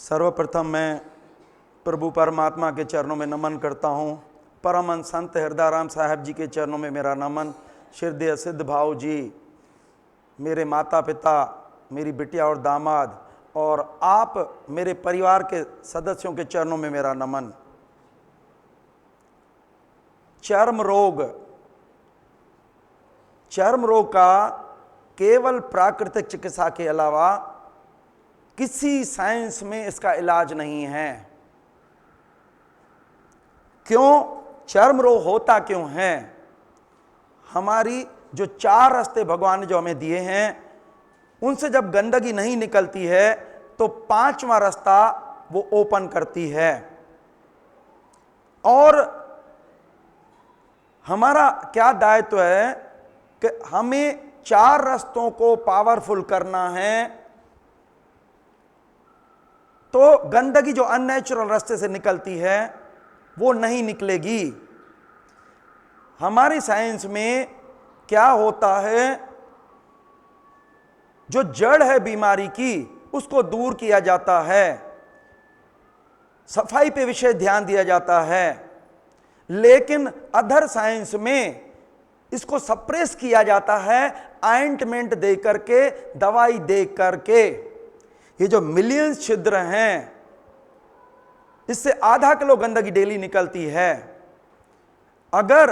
सर्वप्रथम मैं प्रभु परमात्मा के चरणों में नमन करता हूँ। परमहंस संत हृदयराम साहब जी के चरणों में मेरा नमन। हृदय सिद्ध भाव जी, मेरे माता पिता, मेरी बिटिया और दामाद और आप मेरे परिवार के सदस्यों के चरणों में मेरा नमन। चर्म रोग का केवल प्राकृतिक चिकित्सा के अलावा किसी साइंस में इसका इलाज नहीं है। क्यों चर्म रोग होता क्यों है? हमारी जो 4 रास्ते भगवान ने जो हमें दिए हैं, उनसे जब गंदगी नहीं निकलती है तो 5वां रास्ता वो ओपन करती है। और हमारा क्या दायित्व है कि हमें 4 रास्तों को पावरफुल करना है। तो गंदगी जो अननेचुरल रास्ते से निकलती है वो नहीं निकलेगी। हमारी साइंस में क्या होता है, जो जड़ है बीमारी की उसको दूर किया जाता है, सफाई पे विशेष ध्यान दिया जाता है। लेकिन अदर साइंस में इसको सप्रेस किया जाता है ऑइंटमेंट दे करके, दवाई दे करके। ये जो मिलियंस छिद्र हैं, इससे आधा किलो गंदगी डेली निकलती है। अगर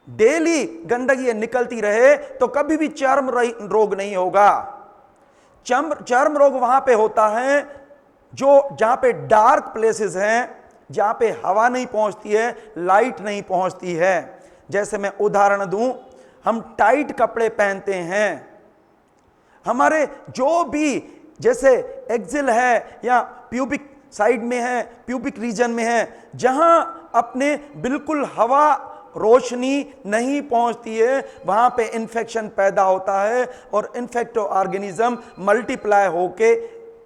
डेली गंदगी निकलती रहे तो कभी भी चर्म रोग नहीं होगा। चर्म रोग वहां पे होता है जहां पे डार्क प्लेसेस हैं, जहां पे हवा नहीं पहुंचती है, लाइट नहीं पहुंचती है। जैसे मैं उदाहरण दूं, हम टाइट कपड़े पहनते हैं, हमारे जो भी जैसे एक्सिल है या प्यूबिक साइड में है, प्यूबिक रीजन में है, जहां अपने बिल्कुल हवा रोशनी नहीं पहुंचती है, वहां पे इन्फेक्शन पैदा होता है और इन्फेक्टिव ऑर्गेनिज्म मल्टीप्लाई होके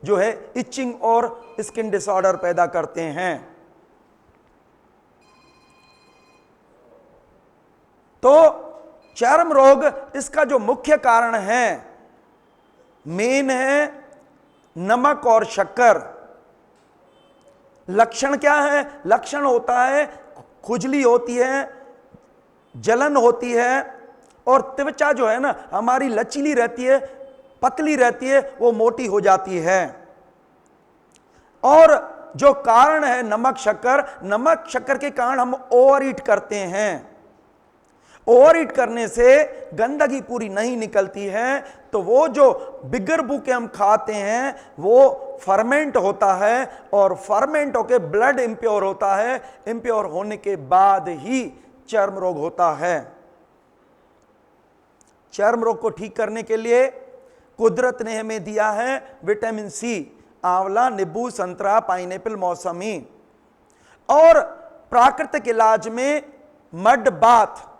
जो है इचिंग और स्किन डिसऑर्डर पैदा करते हैं। तो चर्म रोग इसका जो मुख्य कारण है, मेन है नमक और शक्कर। लक्षण क्या है? लक्षण होता है खुजली होती है, जलन होती है और त्वचा जो है ना हमारी लचीली रहती है, पतली रहती है, वो मोटी हो जाती है। और जो कारण है नमक शक्कर के कारण हम ओवर ईट करते हैं। ओवर ईट करने से गंदगी पूरी नहीं निकलती है, तो वो जो बिगर बुके हम खाते हैं वो फर्मेंट होता है और फर्मेंट होके ब्लड इंप्योर होता है। इंप्योर होने के बाद ही चर्म रोग होता है। चर्म रोग को ठीक करने के लिए कुदरत ने हमें दिया है विटामिन सी, आंवला, नींबू, संतरा, पाइनएप्पल, मौसमी। और प्राकृतिक इलाज में मड बाथ,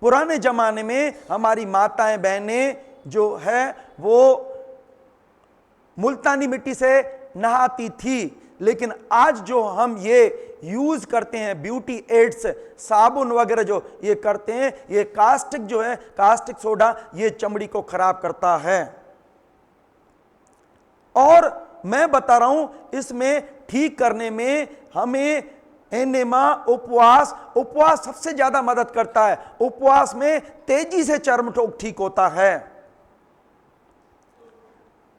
पुराने जमाने में हमारी माताएं बहनें जो है वो मुल्तानी मिट्टी से नहाती थी, लेकिन आज जो हम ये यूज करते हैं ब्यूटी एड्स, साबुन वगैरह जो ये करते हैं, ये कास्टिक जो है, कास्टिक सोडा, ये चमड़ी को खराब करता है। और मैं बता रहा हूं इसमें ठीक करने में हमें एनेमा, उपवास सबसे ज्यादा मदद करता है। उपवास में तेजी से चर्म रोग ठीक होता है।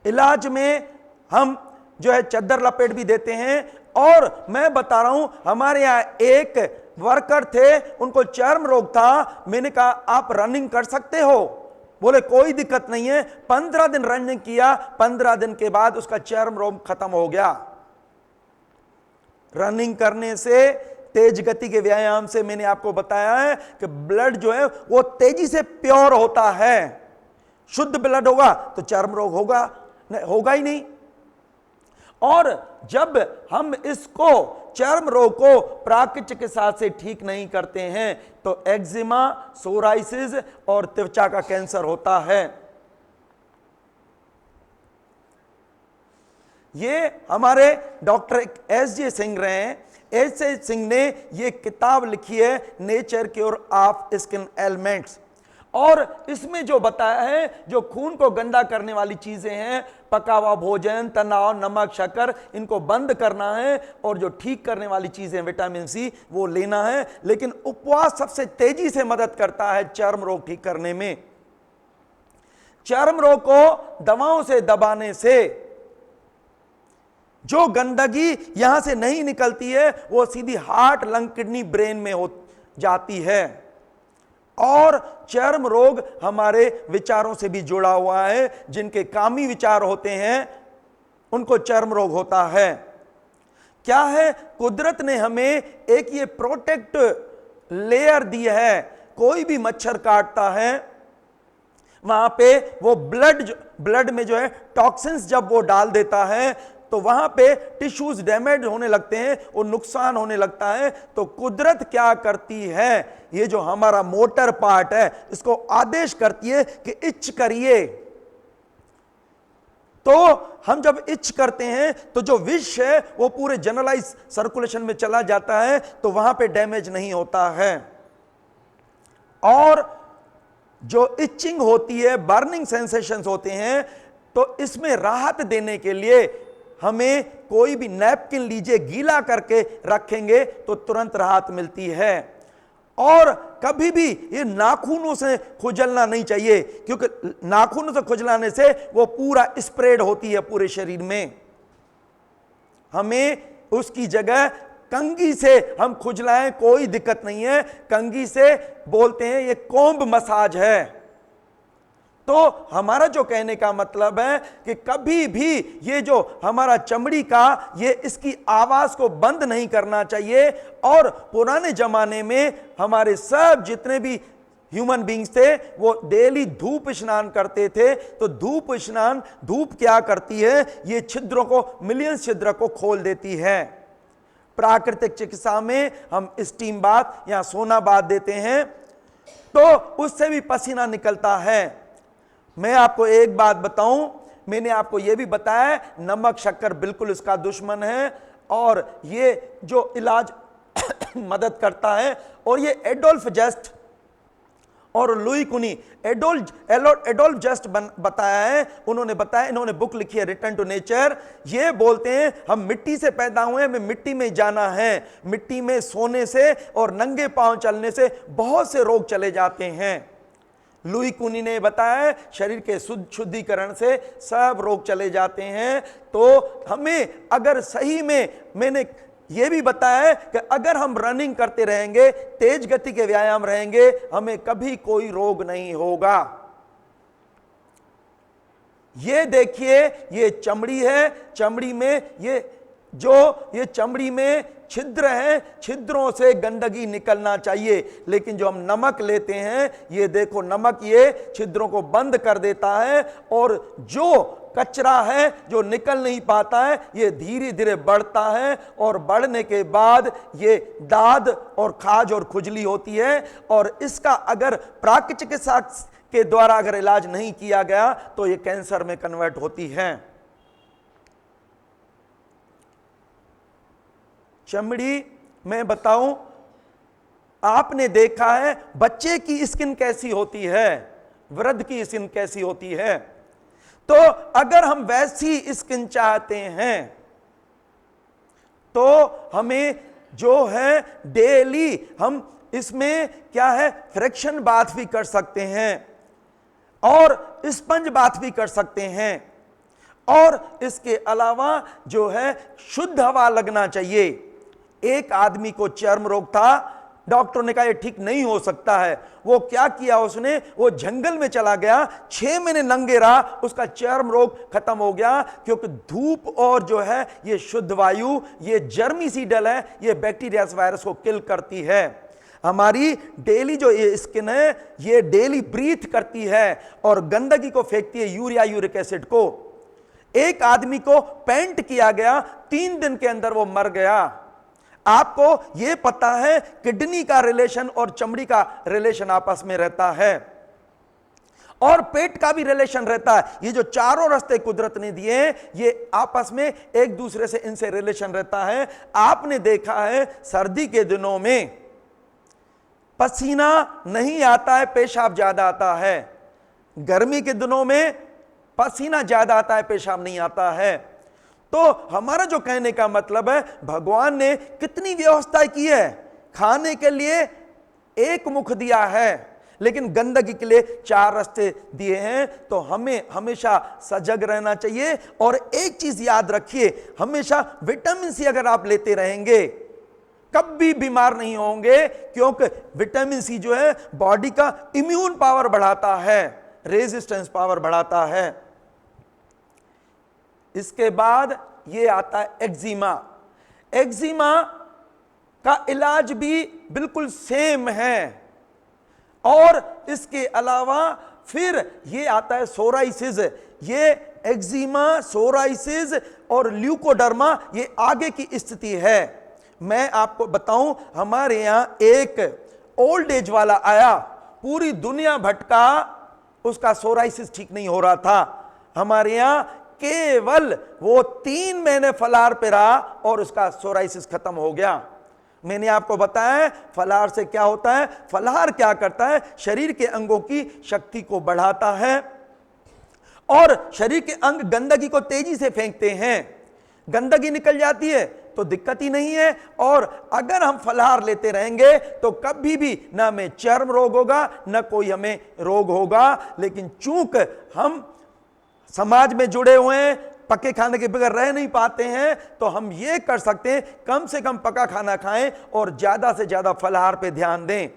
इलाज में हम जो है चद्दर लपेट भी देते हैं। और मैं बता रहा हूं, हमारे यहां एक वर्कर थे, उनको चर्म रोग था। मैंने कहा आप रनिंग कर सकते हो? बोले कोई दिक्कत नहीं है। 15 दिन रनिंग किया, 15 दिन के बाद उसका चर्म रोग खत्म हो गया। रनिंग करने से, तेज गति के व्यायाम से, मैंने आपको बताया है कि ब्लड जो है वो तेजी से प्योर होता है। शुद्ध ब्लड होगा तो चर्म रोग होगा ही नहीं। और जब हम इसको चर्म रोग को प्राकृतिक चिकित्सा से ठीक नहीं करते हैं तो एक्जिमा, सोराइसिस और त्वचा का कैंसर होता है। ये हमारे डॉक्टर एस.जे. सिंह रहे हैं। एस.जे. सिंह ने ये किताब लिखी है nature cure of skin elements. और इसमें जो बताया है, जो खून को गंदा करने वाली चीजें हैं, पका हुआ भोजन, तनाव, नमक, शक्कर, इनको बंद करना है, और जो ठीक करने वाली चीजें विटामिन सी वो लेना है। लेकिन उपवास सबसे तेजी से मदद करता है चर्म रोग ठीक करने में। चर्म रोग को दवाओं से दबाने से जो गंदगी यहां से नहीं निकलती है वो सीधी हार्ट, लंग, किडनी, ब्रेन में हो जाती है। और चर्म रोग हमारे विचारों से भी जुड़ा हुआ है। जिनके कामी विचार होते हैं उनको चर्म रोग होता है। क्या है, कुदरत ने हमें एक ये प्रोटेक्ट लेयर दी है। कोई भी मच्छर काटता है वहां पे वो ब्लड में जो है टॉक्सिन्स जब वो डाल देता है तो वहां पे टिश्यूज डैमेज होने लगते हैं, वो नुकसान होने लगता है। तो कुदरत क्या करती है, ये जो हमारा मोटर पार्ट है इसको आदेश करती है कि इच करिए। तो हम जब इच करते हैं तो जो विष है वो पूरे जनरलाइज सर्कुलेशन में चला जाता है, तो वहां पे डैमेज नहीं होता है। और जो इचिंग होती है, बर्निंग सेंसेशंस होते हैं, तो इसमें राहत देने के लिए हमें कोई भी नैपकिन लीजिए, गीला करके रखेंगे तो तुरंत राहत मिलती है। और कभी भी ये नाखूनों से खुजलना नहीं चाहिए, क्योंकि नाखूनों से खुजलाने से वो पूरा स्प्रेड होती है पूरे शरीर में। हमें उसकी जगह कंघी से हम खुजलाएं, कोई दिक्कत नहीं है। कंघी से बोलते हैं ये कोम्ब मसाज है। तो हमारा जो कहने का मतलब है कि कभी भी ये जो हमारा चमड़ी का ये इसकी आवाज को बंद नहीं करना चाहिए। और पुराने जमाने में हमारे सब जितने भी ह्यूमन बींग्स थे वो डेली धूप स्नान करते थे। तो धूप क्या करती है, ये छिद्रों को, मिलियन छिद्र को खोल देती है। प्राकृतिक चिकित्सा में हम स्टीम बाथ या सोना बाथ देते हैं तो उससे भी पसीना निकलता है। मैं आपको एक बात बताऊं, मैंने आपको यह भी बताया नमक शक्कर बिल्कुल इसका दुश्मन है, और ये जो इलाज मदद करता है। और ये एडोल्फ जस्ट और लुई कुनी, एडोल्फ जस्ट बताया है, उन्होंने बताया, इन्होंने बुक लिखी है रिटर्न टू नेचर। ये बोलते हैं हम मिट्टी से पैदा हुए, हमें मिट्टी में जाना है। मिट्टी में सोने से और नंगे पांव चलने से बहुत से रोग चले जाते हैं। लुई कुनी ने बताया शरीर के शुद्धिकरण से सब रोग चले जाते हैं। तो हमें अगर सही में, मैंने यह भी बताया है कि अगर हम रनिंग करते रहेंगे, तेज गति के व्यायाम रहेंगे, हमें कभी कोई रोग नहीं होगा। ये देखिए, ये चमड़ी है, चमड़ी में ये चमड़ी में छिद्र है, छिद्रों से गंदगी निकलना चाहिए। लेकिन जो हम नमक लेते हैं, ये देखो नमक ये छिद्रों को बंद कर देता है, और जो कचरा है जो निकल नहीं पाता है ये धीरे धीरे बढ़ता है, और बढ़ने के बाद ये दाद और खाज और खुजली होती है। और इसका अगर प्राकृतिक चिकित्सा के द्वारा अगर इलाज नहीं किया गया तो ये कैंसर में कन्वर्ट होती है। चमड़ी मैं बताऊं, आपने देखा है बच्चे की स्किन कैसी होती है, वृद्ध की स्किन कैसी होती है। तो अगर हम वैसी स्किन चाहते हैं तो हमें जो है डेली हम इसमें क्या है, फ्रिक्शन बाथ भी कर सकते हैं और स्पंज बाथ भी कर सकते हैं। और इसके अलावा जो है शुद्ध हवा लगना चाहिए। एक आदमी को चर्म रोग था, डॉक्टर ने कहा ये ठीक नहीं हो सकता है। वो क्या किया उसने, वो जंगल में चला गया, 6 महीने नंगे रहा, उसका चर्म रोग खत्म हो गया। क्योंकि धूप और जो है ये शुद्ध वायु, ये जर्मिसीडल है, ये बैक्टीरिया वायरस को किल करती है। हमारी डेली जो ये स्किन है ये डेली ब्रीथ करती है और गंदगी को फेंकती है, यूरिया, यूरिक एसिड को। एक आदमी को पेंट किया गया, 3 दिन के अंदर वो मर गया। आपको यह पता है किडनी का रिलेशन और चमड़ी का रिलेशन आपस में रहता है, और पेट का भी रिलेशन रहता है। ये जो चारों रास्ते कुदरत ने दिए ये आपस में एक दूसरे से इनसे रिलेशन रहता है। आपने देखा है सर्दी के दिनों में पसीना नहीं आता है, पेशाब ज्यादा आता है। गर्मी के दिनों में पसीना ज्यादा आता है, पेशाब नहीं आता है। तो हमारा जो कहने का मतलब है, भगवान ने कितनी व्यवस्था की है। खाने के लिए एक मुख दिया है, लेकिन गंदगी के लिए 4 रास्ते दिए हैं। तो हमें हमेशा सजग रहना चाहिए। और एक चीज याद रखिए, हमेशा विटामिन सी अगर आप लेते रहेंगे कभी बीमार नहीं होंगे, क्योंकि विटामिन सी जो है बॉडी का इम्यून पावर बढ़ाता है, रेजिस्टेंस पावर बढ़ाता है। इसके बाद ये आता है एक्जिमा। एक्जिमा का इलाज भी बिल्कुल सेम है। और इसके अलावा फिर ये आता है सोराइसिस। ये एक्जिमा, सोराइसिस और ल्यूकोडर्मा ये आगे की स्थिति है। मैं आपको बताऊं, हमारे यहां एक ओल्ड एज वाला आया, पूरी दुनिया भटका, उसका सोराइसिस ठीक नहीं हो रहा था। हमारे यहां केवल वो 3 महीने फलाहार पे रहा और उसका सोराइसिस खत्म हो गया। मैंने आपको बताया फलाहार से क्या होता है। फलाहार क्या करता है, शरीर के अंगों की शक्ति को बढ़ाता है और शरीर के अंग गंदगी को तेजी से फेंकते हैं। गंदगी निकल जाती है तो दिक्कत ही नहीं है। और अगर हम फलाहार लेते रहेंगे तो कभी भी ना हमें चर्म रोग होगा, ना कोई हमें रोग होगा। लेकिन चूंकि हम समाज में जुड़े हुए हैं, पके खाने के बगैर रह नहीं पाते हैं, तो हम ये कर सकते हैं, कम से कम पका खाना खाएं और ज्यादा से ज्यादा फलाहार पे ध्यान दें।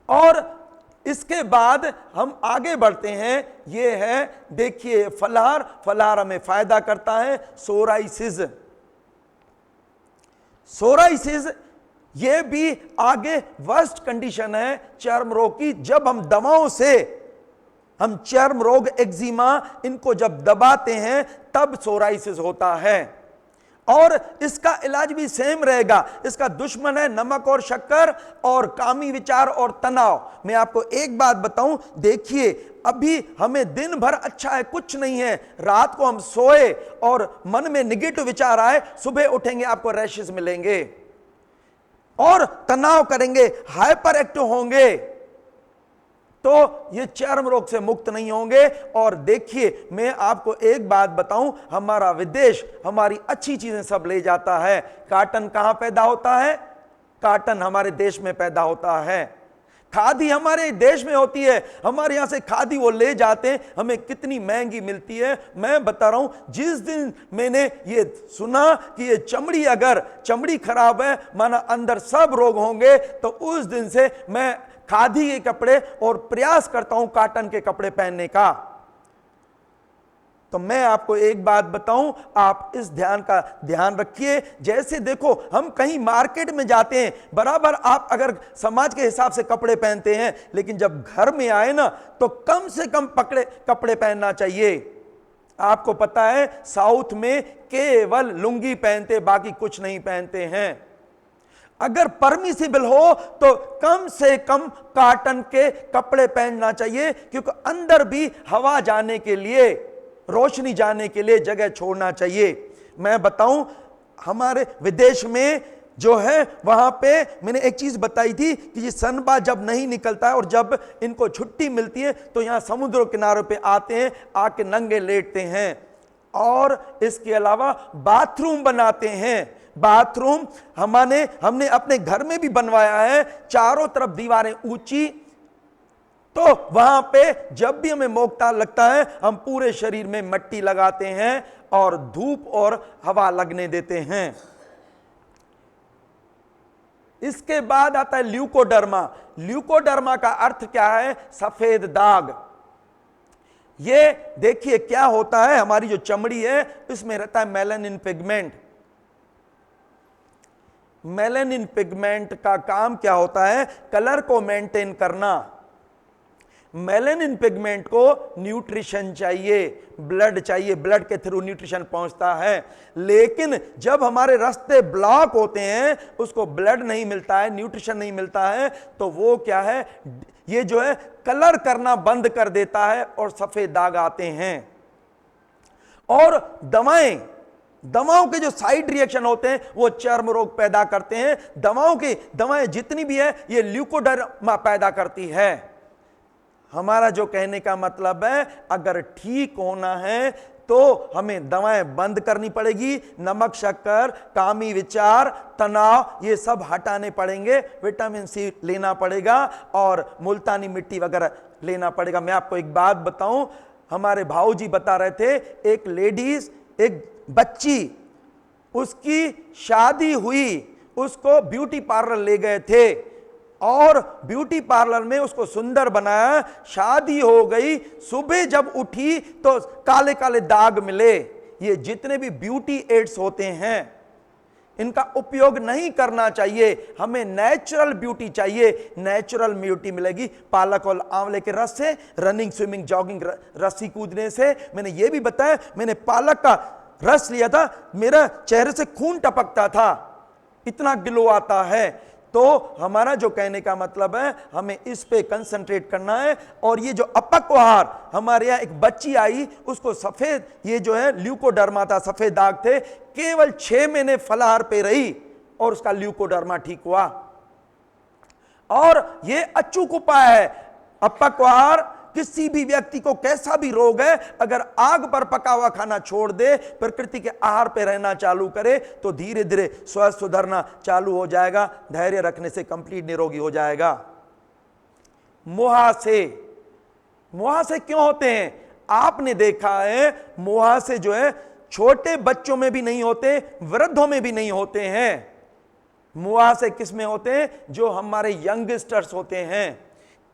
और इसके बाद हम आगे बढ़ते हैं। ये है, देखिए, फलाहार हमें फायदा करता है। सोराइसिस, सोराइसिस ये भी आगे वर्स्ट कंडीशन है चर्म रोग की। जब हम दवाओं से हम चर्म रोग, एक्जिमा, इनको जब दबाते हैं तब सोराइसिस होता है। और इसका इलाज भी सेम रहेगा। इसका दुश्मन है नमक और शक्कर और कामी विचार और तनाव। मैं आपको एक बात बताऊं, देखिए, अभी हमें दिन भर अच्छा है, कुछ नहीं है, रात को हम सोए और मन में निगेटिव विचार आए, सुबह उठेंगे आपको रैशेस मिलेंगे और तनाव करेंगे, हाइपर एक्टिव होंगे, तो ये चर्म रोग से मुक्त नहीं होंगे। और देखिए, मैं आपको एक बात बताऊं, हमारा विदेश हमारी अच्छी चीजें सब ले जाता है। कॉटन कहां पैदा होता है? कॉटन हमारे देश में पैदा होता है। खादी हमारे देश में होती है। हमारे यहां से खादी वो ले जाते हैं, हमें कितनी महंगी मिलती है। मैं बता रहा हूं, जिस दिन मैंने ये सुना कि ये चमड़ी खराब है, माना अंदर सब रोग होंगे, तो उस दिन से मैं खादी के कपड़े और प्रयास करता हूं कॉटन के कपड़े पहनने का। तो मैं आपको एक बात बताऊं, आप इस ध्यान रखिए। जैसे देखो, हम कहीं मार्केट में जाते हैं, बराबर आप अगर समाज के हिसाब से कपड़े पहनते हैं, लेकिन जब घर में आए ना, तो कम से कम कपड़े पहनना चाहिए। आपको पता है, साउथ में केवल लुंगी पहनते, बाकी कुछ नहीं पहनते हैं। अगर परमिसिबल हो तो कम से कम कॉटन के कपड़े पहनना चाहिए, क्योंकि अंदर भी हवा जाने के लिए, रोशनी जाने के लिए जगह छोड़ना चाहिए। मैं बताऊं, हमारे विदेश में जो है, वहां पे मैंने एक चीज बताई थी कि ये सनबा जब नहीं निकलता है और जब इनको छुट्टी मिलती है तो यहां समुद्र किनारों पे आते हैं, आके नंगे लेटते हैं और इसके अलावा बाथरूम बनाते हैं। बाथरूम हमने अपने घर में भी बनवाया है, चारों तरफ दीवारें ऊंची, तो वहां पे जब भी हमें मोकता लगता है, हम पूरे शरीर में मिट्टी लगाते हैं और धूप और हवा लगने देते हैं। इसके बाद आता है ल्यूकोडर्मा। ल्यूकोडर्मा का अर्थ क्या है? सफेद दाग। ये देखिए क्या होता है, हमारी जो चमड़ी है इसमें रहता है मेलानिन पिगमेंट। मेलानिन पिगमेंट का काम क्या होता है? कलर को मेंटेन करना। मेलानिन पिगमेंट को न्यूट्रिशन चाहिए, ब्लड चाहिए, ब्लड के थ्रू न्यूट्रिशन पहुंचता है। लेकिन जब हमारे रास्ते ब्लॉक होते हैं, उसको ब्लड नहीं मिलता है, न्यूट्रिशन नहीं मिलता है, तो वो क्या है, ये जो है कलर करना बंद कर देता है और सफेद दाग आते हैं। और दवाएं दवाओं के जो साइड रिएक्शन होते हैं वो चर्म रोग पैदा करते हैं। दवाएं जितनी भी है ये ल्यूकोडर्मा पैदा करती है। हमारा जो कहने का मतलब है, अगर ठीक होना है तो हमें दवाएं बंद करनी पड़ेगी। नमक, शक्कर, कामी विचार, तनाव, ये सब हटाने पड़ेंगे। विटामिन सी लेना पड़ेगा और मुल्तानी मिट्टी वगैरह लेना पड़ेगा। मैं आपको एक बात बताऊं, हमारे भाऊजी बता रहे थे, एक लेडीज, एक बच्ची, उसकी शादी हुई, उसको ब्यूटी पार्लर ले गए थे और ब्यूटी पार्लर में उसको सुंदर बनाया। शादी हो गई, सुबह जब उठी तो काले काले दाग मिले। ये जितने भी ब्यूटी एड्स होते हैं इनका उपयोग नहीं करना चाहिए। हमें नेचुरल ब्यूटी चाहिए। नेचुरल ब्यूटी मिलेगी पालक और आंवले के रस से, रनिंग, स्विमिंग, जॉगिंग, रस्सी कूदने से। मैंने ये भी बताया, मैंने पालक का रस लिया था, मेरा चेहरे से खून टपकता था, इतना ग्लो आता है। तो हमारा जो कहने का मतलब है, हमें इस पे कंसंट्रेट करना है। और ये जो अपक्वाहार, हमारे यहाँ एक बच्ची आई, उसको सफेद, ये जो है ल्यूकोडर्मा था, सफेद दाग थे, केवल 6 महीने फलाहार पे रही और उसका ल्यूकोडर्मा ठीक हुआ। और ये अचूक उपाय है। अपक्वाहार किसी भी व्यक्ति को कैसा भी रोग है, अगर आग पर पका हुआ खाना छोड़ दे, प्रकृति के आहार पे रहना चालू करे, तो धीरे धीरे स्वास्थ्य सुधरना चालू हो जाएगा। धैर्य रखने से कंप्लीट निरोगी हो जाएगा। मुहासे, मुहासे क्यों होते हैं? आपने देखा है मुहासे जो है छोटे बच्चों में भी नहीं होते, वृद्धों में भी नहीं होते हैं। मुहासे किस में होते हैं? जो हमारे यंगस्टर्स होते हैं।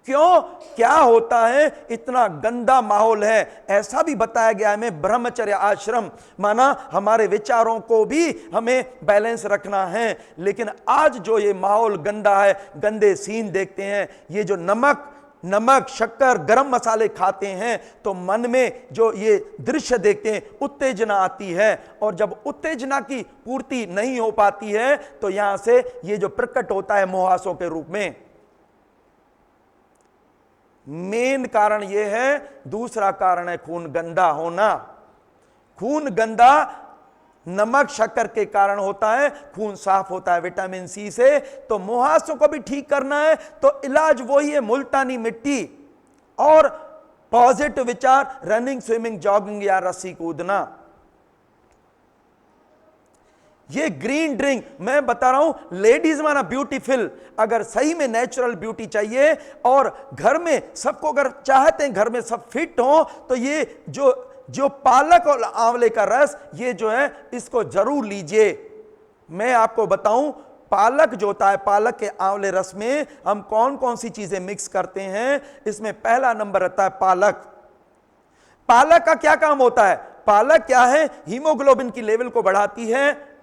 क्यों? क्या होता है? इतना गंदा माहौल है। ऐसा भी बताया गया है हमें, ब्रह्मचर्य आश्रम, माना हमारे विचारों को भी हमें बैलेंस रखना है। लेकिन आज जो ये माहौल गंदा है, गंदे सीन देखते हैं, ये जो नमक, शक्कर, गरम मसाले खाते हैं, तो मन में जो ये दृश्य देखते हैं, उत्तेजना आती है। और जब उत्तेजना की पूर्ति नहीं हो पाती है तो यहां से ये जो प्रकट होता है मुहासों के रूप में। मेन कारण यह है। दूसरा कारण है खून गंदा होना। खून गंदा नमक, शक्कर के कारण होता है। खून साफ होता है विटामिन सी से। तो मुहासों को भी ठीक करना है तो इलाज वही है, मुल्तानी मिट्टी और पॉजिटिव विचार, रनिंग, स्विमिंग, जॉगिंग या रस्सी कूदना। ये ग्रीन ड्रिंक मैं बता रहा हूं, लेडीज माना ब्यूटीफुल, अगर सही में नेचुरल ब्यूटी चाहिए और घर में सबको अगर चाहते हैं घर में सब फिट हो, तो ये जो पालक और आंवले का रस, ये जो है इसको जरूर लीजिए। मैं आपको बताऊं, पालक जो होता है, पालक के आंवले रस में हम कौन कौन सी चीजें मिक्स करते हैं। इसमें पहला नंबर आता है पालक। पालक का क्या काम होता है? पालक क्या है? हीमोग्लोबिन की लेवल को बढ़ाती है,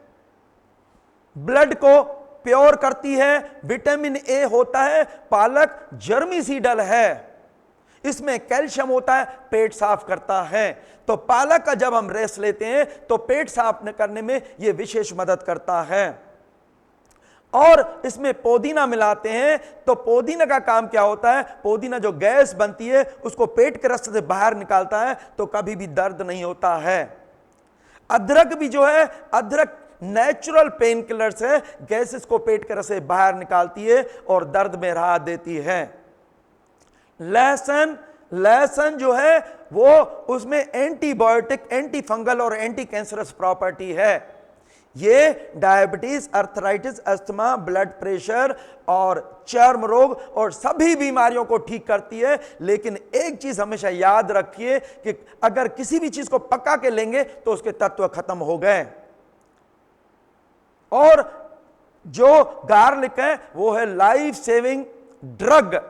ब्लड को प्योर करती है, विटामिन ए होता है। पालक जर्मीसीडल है, इसमें कैल्शियम होता है, पेट साफ करता है। तो पालक का जब हम रस लेते हैं तो पेट साफ करने में यह विशेष मदद करता है। और इसमें पुदीना मिलाते हैं तो पुदीना का काम क्या होता है? पुदीना जो गैस बनती है उसको पेट के रास्ते से बाहर निकालता है, तो कभी भी दर्द नहीं होता है। अदरक भी जो है, अदरक नेचुरल पेन किलर्स है, गैसेस को पेट के रास्ते से बाहर निकालती है और दर्द में राहत देती है। लहसुन जो है वो उसमें एंटीबायोटिक, एंटी फंगल और एंटी कैंसरस प्रॉपर्टी है। ये diabetes, arthritis, asthma, blood pressure और चर्म रोग और सभी बीमारियों को ठीक करती है। लेकिन एक चीज हमेशा याद रखिए कि अगर किसी भी चीज को पका के लेंगे तो उसके तत्व खत्म हो गए। और जो गार्लिक है वो है लाइफ सेविंग ड्रग।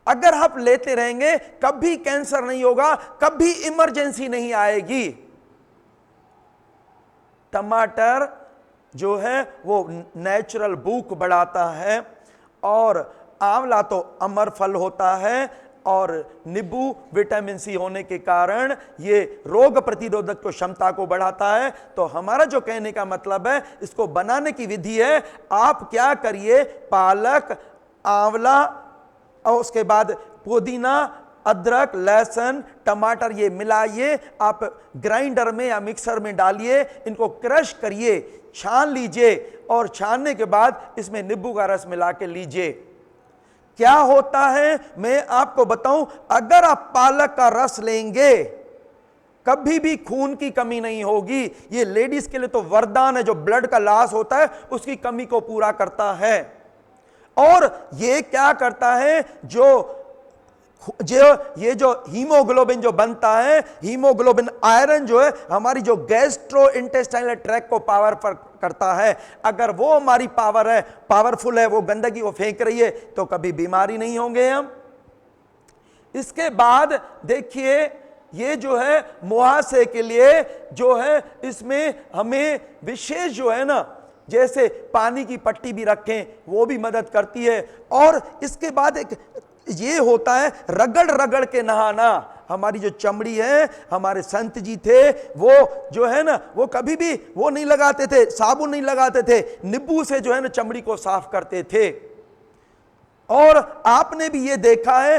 अगर आप लेते रहेंगे कभी कैंसर नहीं होगा, कभी इमरजेंसी नहीं आएगी। टमाटर जो है वो नेचुरल भूख बढ़ाता है और आंवला तो अमर फल होता है और नींबू विटामिन सी होने के कारण ये रोग प्रतिरोधक को क्षमता को बढ़ाता है। तो हमारा जो कहने का मतलब है, इसको बनाने की विधि है, आप क्या करिए, पालक, आंवला और उसके बाद पुदीना अदरक, लहसुन, टमाटर ये मिलाइए, आप ग्राइंडर में या मिक्सर में डालिए, इनको क्रश करिए, छान लीजिए और छानने के बाद इसमें नींबू का रस मिला के लीजिए। क्या होता है मैं आपको बताऊं, अगर आप पालक का रस लेंगे कभी भी खून की कमी नहीं होगी। ये लेडीज के लिए तो वरदान है, जो ब्लड का लॉस होता है उसकी कमी को पूरा करता है। और ये क्या करता है, ये जो हीमोग्लोबिन जो बनता है, हीमोग्लोबिन आयरन जो है हमारी जो गैस्ट्रो इंटेस्टाइनल ट्रैक्ट को पावरफुल करता है। अगर वो हमारी पावरफुल है, वो गंदगी वो फेंक रही है, तो कभी बीमारी नहीं होंगे हम। इसके बाद देखिए, ये जो है मुहासे के लिए जो है, इसमें हमें विशेष जो है ना, जैसे पानी की पट्टी भी रखें, वो भी मदद करती है। और इसके बाद एक ये होता है रगड़ रगड़ के नहाना। हमारी जो चमड़ी है, हमारे संत जी थे वो जो है ना, वो कभी भी वो नहीं लगाते थे, साबुन नहीं लगाते थे, नींबू से जो है ना चमड़ी को साफ करते थे। और आपने भी ये देखा है,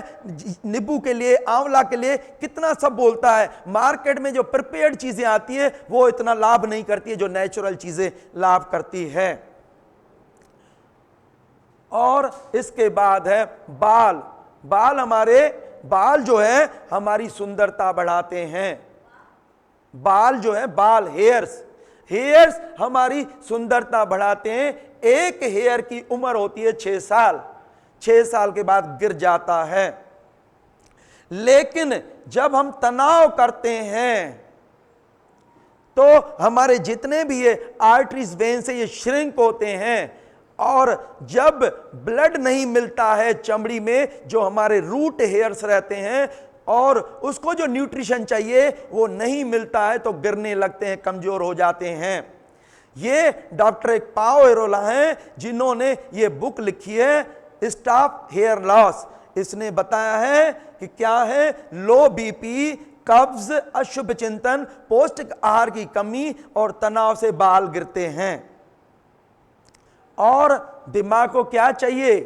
नींबू के लिए, आंवला के लिए कितना सब बोलता है। मार्केट में जो प्रिपेयर्ड चीजें आती हैं वो इतना लाभ नहीं करती है जो नेचुरल चीजें लाभ करती है। और इसके बाद है बाल। बाल जो है हमारी सुंदरता बढ़ाते हैं। बाल जो है, बाल हेयर्स हमारी सुंदरता बढ़ाते हैं। एक हेयर की उम्र होती है 6 साल, 6 साल के बाद गिर जाता है। लेकिन जब हम तनाव करते हैं तो हमारे जितने भी ये आर्टरीज, वेन से ये श्रिंक होते हैं, और जब ब्लड नहीं मिलता है चमड़ी में, जो हमारे रूट हेयर्स रहते हैं, और उसको जो न्यूट्रिशन चाहिए वो नहीं मिलता है, तो गिरने लगते हैं, कमजोर हो जाते हैं। ये डॉक्टर पाओ एरोला हैं जिन्होंने ये बुक लिखी है स्टॉप हेयर लॉस। इसने बताया है कि क्या है, लो बीपी, कब्ज, अशुभ चिंतन, पौष्टिक आहार की कमी और तनाव से बाल गिरते हैं। और दिमाग को क्या चाहिए,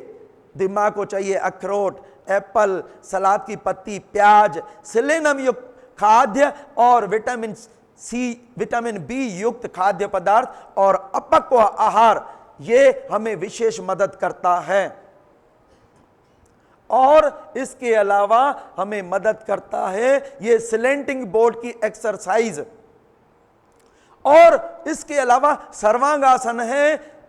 दिमाग को चाहिए अखरोट, एप्पल, सलाद की पत्ती, प्याज, सेलेनियम युक्त खाद्य और विटामिन सी, विटामिन बी युक्त खाद्य पदार्थ और अपक्व आहार, ये हमें विशेष मदद करता है। और इसके अलावा हमें मदद करता है ये स्लेंटिंग बोर्ड की एक्सरसाइज। और इसके अलावा सर्वांगासन है,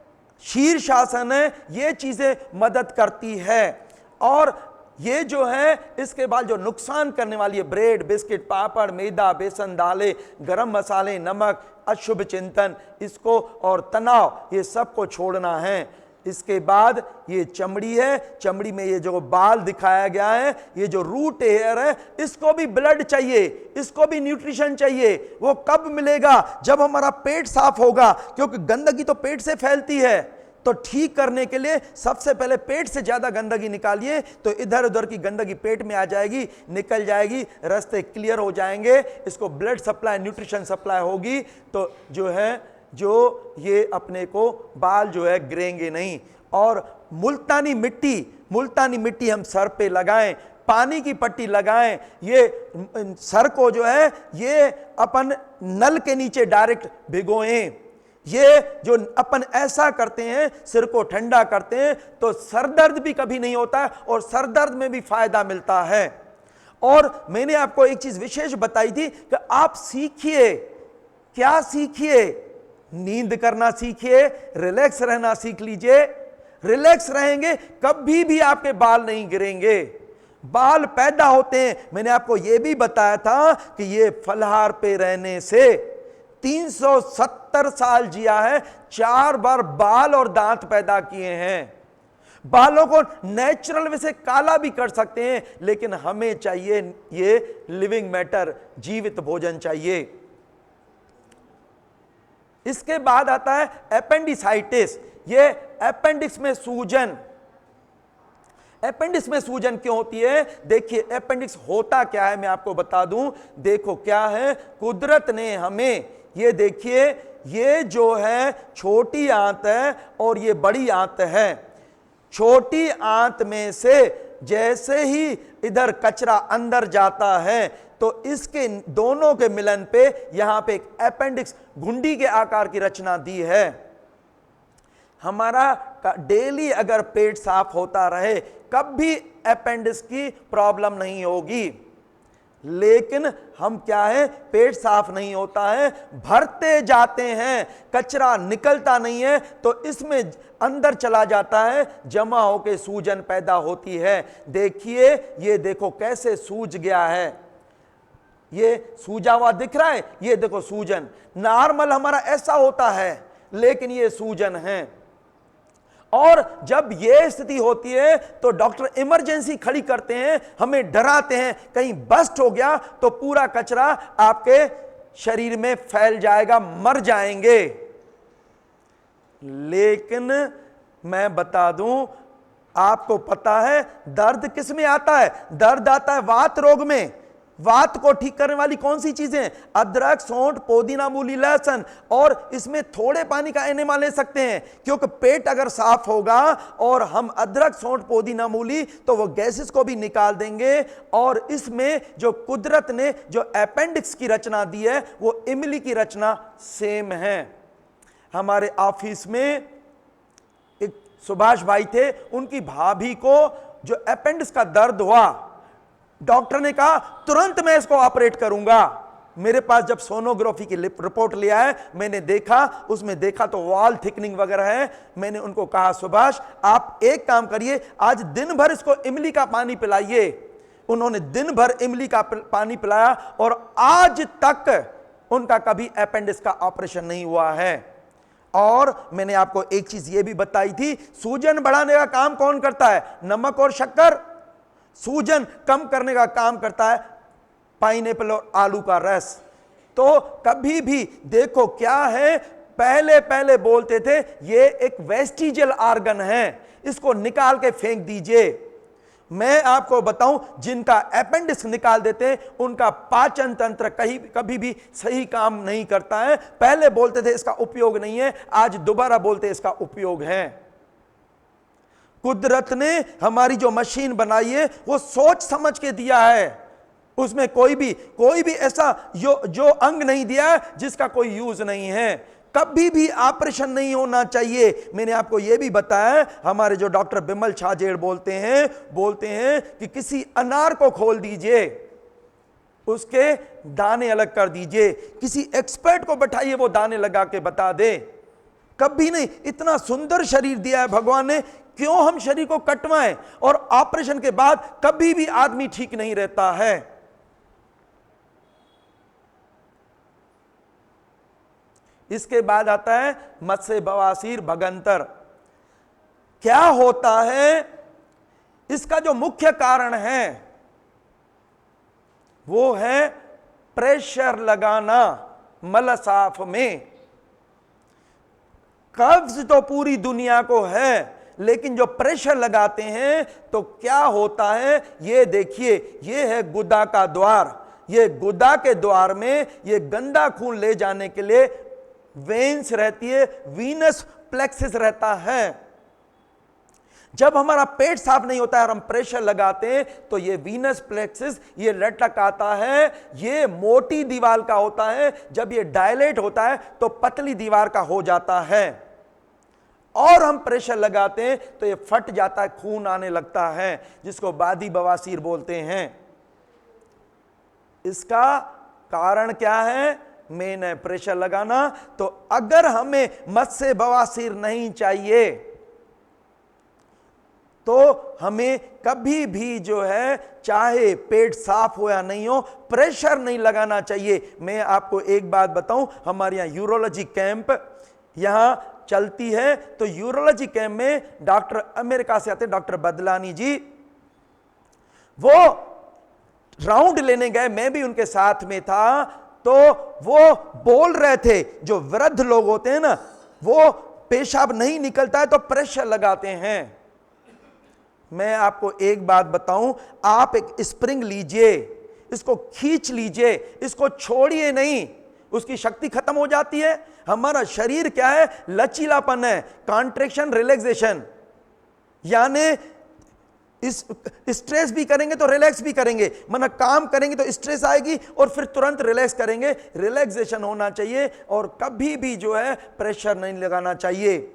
शीर्षासन है, ये चीजें मदद करती है। और ये जो है, इसके बाद जो नुकसान करने वाली है, ब्रेड, बिस्किट, पापड़, मैदा, बेसन, दालें, गरम मसाले, नमक, अशुभ चिंतन, इसको और तनाव, ये सब को छोड़ना है। इसके बाद ये चमड़ी है, चमड़ी में ये जो बाल दिखाया गया है, ये जो रूट हेयर है, इसको भी ब्लड चाहिए, इसको भी न्यूट्रिशन चाहिए। वो कब मिलेगा, जब हमारा पेट साफ होगा, क्योंकि गंदगी तो पेट से फैलती है। तो ठीक करने के लिए सबसे पहले पेट से ज्यादा गंदगी निकालिए, तो इधर उधर की गंदगी पेट में आ जाएगी, निकल जाएगी, रास्ते क्लियर हो जाएंगे, इसको ब्लड सप्लाई, न्यूट्रिशन सप्लाई होगी, तो जो है, जो ये अपने को बाल जो है गिरेंगे नहीं। और मुल्तानी मिट्टी हम सर पे लगाएं, पानी की पट्टी लगाएं, ये सर को जो है ये अपन नल के नीचे डायरेक्ट भिगोएं। ये जो अपन ऐसा करते हैं, सिर को ठंडा करते हैं, तो सर दर्द भी कभी नहीं होता है और सर दर्द में भी फायदा मिलता है। और मैंने आपको एक चीज विशेष बताई थी कि आप सीखिए, क्या सीखिए, नींद करना सीखिए, रिलैक्स रहना सीख लीजिए। रिलैक्स रहेंगे कभी भी आपके बाल नहीं गिरेंगे। बाल पैदा होते हैं, मैंने आपको यह भी बताया था कि ये फलाहार पे रहने से 370 साल जिया है, 4 बार बाल और दांत पैदा किए हैं। बालों को नेचुरल वैसे काला भी कर सकते हैं, लेकिन हमें चाहिए ये लिविंग मैटर, जीवित भोजन चाहिए। इसके बाद आता है एपेंडिसाइटिस। ये अपेंडिक्स में सूजन। अपेंडिक्स में सूजन क्यों होती है? देखिए अपेंडिक्स होता क्या है मैं आपको बता दूं। देखो क्या है, कुदरत ने हमें, ये देखिए, ये जो है छोटी आंत है और ये बड़ी आंत है। छोटी आंत में से जैसे ही इधर कचरा अंदर जाता है तो इसके दोनों के मिलन पे यहां पे एक अपेंडिक्स घुंडी के आकार की रचना दी है। हमारा डेली अगर पेट साफ होता रहे कभी अपेंडिक्स की प्रॉब्लम नहीं होगी। लेकिन हम क्या है, पेट साफ नहीं होता है, भरते जाते हैं, कचरा निकलता नहीं है तो इसमें अंदर चला जाता है, जमा होकर सूजन पैदा होती है। देखिए ये देखो कैसे सूज गया है, ये सूजा हुआ दिख रहा है, ये देखो सूजन। नॉर्मल हमारा ऐसा होता है लेकिन ये सूजन है। और जब यह स्थिति होती है तो डॉक्टर इमरजेंसी खड़ी करते हैं, हमें डराते हैं कहीं बस्ट हो गया तो पूरा कचरा आपके शरीर में फैल जाएगा, मर जाएंगे। लेकिन मैं बता दूं, आपको पता है दर्द किस में आता है? दर्द आता है वात रोग में। वात को ठीक करने वाली कौन सी चीजें? अदरक, सौंठ, पुदीना, मूली, लहसुन। और इसमें थोड़े पानी का एनेमा ले सकते हैं, क्योंकि पेट अगर साफ होगा और हम अदरक, सौंठ, पुदीना, मूली तो वो गैसेस को भी निकाल देंगे। और इसमें जो कुदरत ने जो अपेंडिक्स की रचना दी है वो इमली की रचना सेम है। हमारे ऑफिस में एक सुभाष भाई थे, उनकी भाभी को जो अपेंडिक्स का दर्द हुआ, डॉक्टर ने कहा तुरंत मैं इसको ऑपरेट करूंगा। मेरे पास जब सोनोग्राफी की रिपोर्ट लिया है, मैंने देखा, उसमें देखा तो वॉल थिकनिंग वगैरह है। मैंने उनको कहा सुभाष आप एक काम करिए, आज दिन भर इसको इमली का पानी पिलाइए। उन्होंने दिन भर इमली का पानी पिलाया और आज तक उनका कभी अपेंडिक्स का ऑपरेशन नहीं हुआ है। और मैंने आपको एक चीज ये भी बताई थी, सूजन बढ़ाने का काम कौन करता है? नमक और शक्कर। सूजन कम करने का काम करता है पाइनएप्पल और आलू का रस। तो कभी भी देखो क्या है, पहले पहले बोलते थे ये एक वेस्टिजियल ऑर्गन है, इसको निकाल के फेंक दीजिए। मैं आपको बताऊं, जिनका अपेंडिक्स निकाल देते हैं उनका पाचन तंत्र कभी भी सही काम नहीं करता है। पहले बोलते थे इसका उपयोग नहीं है, आज दोबारा बोलते हैं इसका उपयोग है। कुदरत ने हमारी जो मशीन बनाई है वो सोच समझ के दिया है, उसमें कोई भी ऐसा जो अंग नहीं दिया है जिसका कोई यूज नहीं है। कभी भी ऑपरेशन नहीं होना चाहिए। मैंने आपको यह भी बताया, हमारे जो डॉक्टर बिमल छाजेड़ बोलते हैं कि किसी अनार को खोल दीजिए, उसके दाने अलग कर दीजिए, किसी एक्सपर्ट को बैठाइए वो दाने लगा के बता दे। कभी नहीं। इतना सुंदर शरीर दिया है भगवान ने, क्यों हम शरीर को कटवाएं? और ऑपरेशन के बाद कभी भी आदमी ठीक नहीं रहता है। इसके बाद आता है मत्स्य बवासीर भगंतर। क्या होता है? इसका जो मुख्य कारण है वो है प्रेशर लगाना मल साफ में। कब्ज तो पूरी दुनिया को है, लेकिन जो प्रेशर लगाते हैं तो क्या होता है? ये देखिए, ये है गुदा का द्वार। ये गुदा के द्वार में ये गंदा खून ले जाने के लिए वेन्स रहती है, वीनस प्लेक्सिस रहता है। जब हमारा पेट साफ नहीं होता है और हम प्रेशर लगाते हैं तो ये वीनस प्लेक्सिस ये लटक आता है। ये मोटी दीवार का होता है, जब ये डायलेट होता है तो पतली दीवार का हो जाता है। और हम प्रेशर लगाते हैं तो ये फट जाता है, खून आने लगता है, जिसको बादी बवासीर बोलते हैं। इसका कारण क्या है? मेन है प्रेशर लगाना। तो अगर हमें मत्स्य बवासीर नहीं चाहिए तो हमें कभी भी जो है, चाहे पेट साफ हो या नहीं हो, प्रेशर नहीं लगाना चाहिए। मैं आपको एक बात बताऊं, हमारे यहां यूरोलॉजी कैंप यहां चलती है, तो यूरोलॉजी कैंप में डॉक्टर अमेरिका से आते डॉक्टर बदलानी जी, वो राउंड लेने गए, मैं भी उनके साथ में था। तो वो बोल रहे थे, जो वृद्ध लोग होते हैं ना, वो पेशाब नहीं निकलता है तो प्रेशर लगाते हैं। मैं आपको एक बात बताऊं, आप एक स्प्रिंग लीजिए, इसको खींच लीजिए, इसको छोड़िए नहीं, उसकी शक्ति खत्म हो जाती है। हमारा शरीर क्या है? लचीलापन है, कॉन्ट्रैक्शन रिलैक्सेशन। यानी इस स्ट्रेस भी करेंगे तो रिलैक्स भी करेंगे, माना काम करेंगे तो स्ट्रेस आएगी और फिर तुरंत रिलैक्स करेंगे। रिलैक्सेशन होना चाहिए और कभी भी जो है प्रेशर नहीं लगाना चाहिए।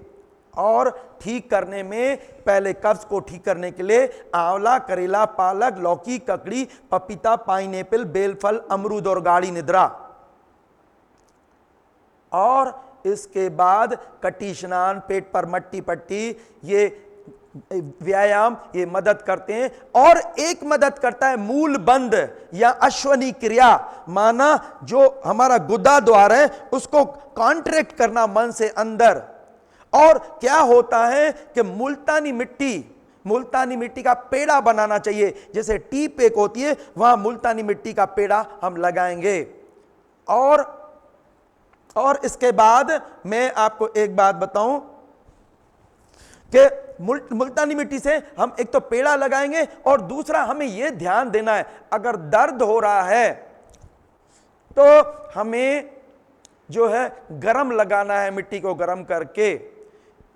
और ठीक करने में पहले कब्ज को ठीक करने के लिए आंवला, करेला, पालक, लौकी, ककड़ी, पपीता, पाइनएप्पल, बेलफल, अमरूद और गाढ़ी निद्रा। और इसके बाद कटी स्नान, पेट पर मट्टी पट्टी, ये व्यायाम ये मदद करते हैं। और एक मदद करता है मूल बंद या अश्वनी क्रिया, माना जो हमारा गुदा द्वार है उसको कॉन्ट्रैक्ट करना मन से अंदर। और क्या होता है कि मुल्तानी मिट्टी का पेड़ा बनाना चाहिए, जैसे टीप एक होती है वहां मुल्तानी मिट्टी का पेड़ा हम लगाएंगे। और इसके बाद मैं आपको एक बात बताऊं कि मुल्तानी मिट्टी से हम एक तो पेड़ा लगाएंगे और दूसरा हमें यह ध्यान देना है, अगर दर्द हो रहा है तो हमें जो है गरम लगाना है, मिट्टी को गरम करके।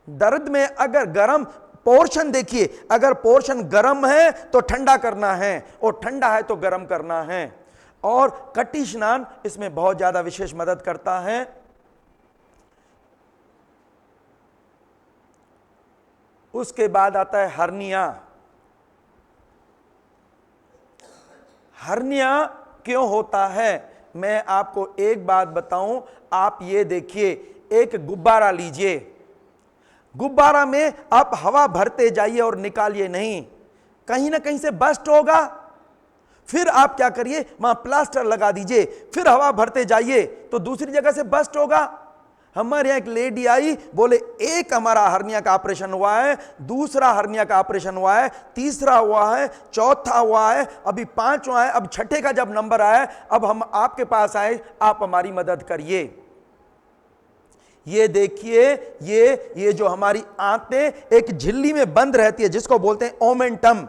दर्द में अगर गरम पोर्शन, देखिए अगर पोर्शन गरम है तो ठंडा करना है और ठंडा है तो गरम करना है। और कटी स्नान इसमें बहुत ज्यादा विशेष मदद करता है। उसके बाद आता है हर्निया। हर्निया क्यों होता है, मैं आपको एक बात बताऊं। आप ये देखिए, एक गुब्बारा लीजिए, गुब्बारा में आप हवा भरते जाइए और निकालिए नहीं, कहीं ना कहीं से बस्ट होगा। फिर आप क्या करिए, वहां प्लास्टर लगा दीजिए, फिर हवा भरते जाइए तो दूसरी जगह से बस्ट होगा। हमारे यहां एक लेडी आई, बोले एक हमारा हर्निया का ऑपरेशन हुआ है, दूसरा हर्निया का ऑपरेशन हुआ है, तीसरा हुआ है, चौथा हुआ है, अभी पांचवा है, अब छठे का जब नंबर आया, अब हम आपके पास आए, आप हमारी मदद करिए। ये देखिए, ये जो हमारी आंतें एक झिल्ली में बंद रहती है जिसको बोलते हैं ओमेंटम,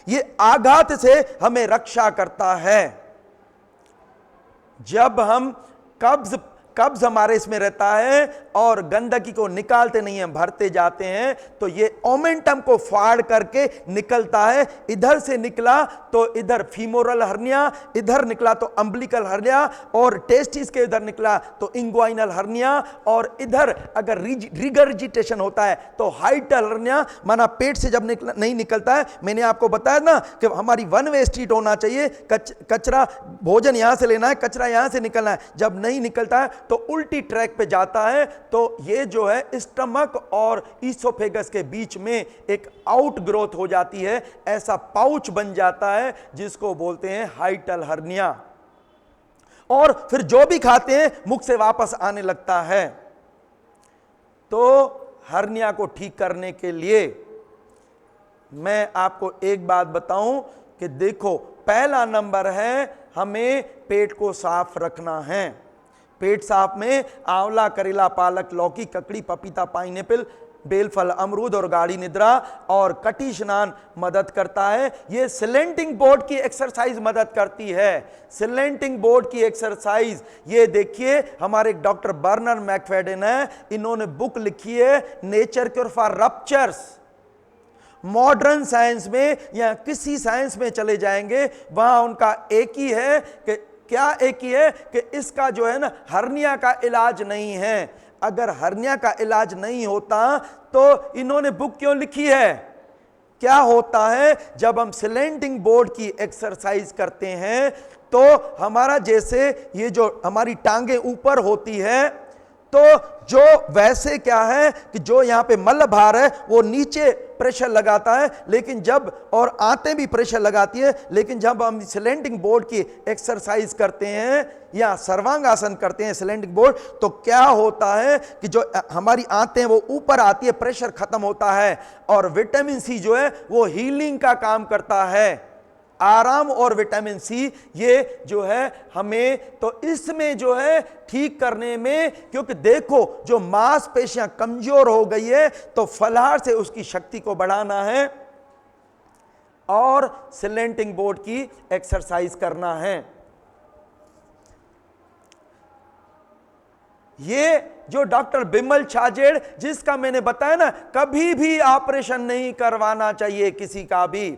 ये आघात से हमें रक्षा करता है। जब हम कब्ज हमारे इसमें रहता है और गंदगी को निकालते नहीं हैं, भरते जाते हैं, तो ये ओमेंटम को फाड़ करके निकलता है। इधर से निकला तो इधर फीमोरल हर्निया, इधर निकला तो अम्बिलिकल हर्निया, और टेस्टिस के इधर निकला तो इंग्वाइनल हर्निया, और इधर अगर रिगर्जिटेशन होता है तो हाइटल हर्निया, माना पेट से जब नहीं निकलता है। मैंने आपको बताया ना कि हमारी वन वे स्ट्रीट होना चाहिए, कचरा, भोजन यहां से लेना है, कचरा यहां से निकलना है। जब नहीं निकलता है तो उल्टी ट्रैक पे जाता है, तो ये जो है स्टमक और ईसोफेगस के बीच में एक आउट ग्रोथ हो जाती है, ऐसा पाउच बन जाता है जिसको बोलते हैं हाइटल हर्निया। और फिर जो भी खाते हैं मुख से वापस आने लगता है। तो हर्निया को ठीक करने के लिए मैं आपको एक बात बताऊं कि देखो, पहला नंबर है हमें पेट को साफ रखना है। पेट साफ में आंवला, करेला, पालक, लौकी, ककड़ी, पपीता, पाइनएप्पल, बेलफल, अमरूद और गाढ़ी निद्रा और कटी स्नान मदद करता है। ये सिलेंटिंग बोर्ड की एक्सरसाइज मदद करती है। सिलेंटिंग बोर्ड की एक्सरसाइज, ये देखिए हमारे डॉक्टर बर्नर मैकफेडन है, इन्होंने बुक लिखी है nature cure for ruptures. Modern science में या किसी साइंस में चले जाएंगे, वहां उनका एक ही है कि क्या, एक ही है कि इसका जो है ना हर्निया का इलाज नहीं है। अगर हर्निया का इलाज नहीं होता तो इन्होंने बुक क्यों लिखी है? क्या होता है जब हम सिलेंटिंग बोर्ड की एक्सरसाइज करते हैं तो हमारा जैसे ये जो हमारी टांगे ऊपर होती है, तो जो वैसे क्या है कि जो यहां पे मल भार है वो नीचे प्रेशर लगाता है, लेकिन जब, और आंतें भी प्रेशर लगाती है, लेकिन जब हम सिलेंटिंग बोर्ड की एक्सरसाइज करते हैं या सर्वांगासन करते हैं सिलेंटिंग बोर्ड, तो क्या होता है कि जो हमारी आंतें वो ऊपर आती है, प्रेशर खत्म होता है, और विटामिन सी जो है वो हीलिंग का काम करता है। आराम और विटामिन सी ये जो है हमें तो इसमें जो है ठीक करने में, क्योंकि देखो जो मांसपेशियां कमजोर हो गई है तो फलाहार से उसकी शक्ति को बढ़ाना है और सिलेंटिंग बोर्ड की एक्सरसाइज करना है। ये जो डॉक्टर बिमल छाजेड़, जिसका मैंने बताया ना, कभी भी ऑपरेशन नहीं करवाना चाहिए किसी का भी।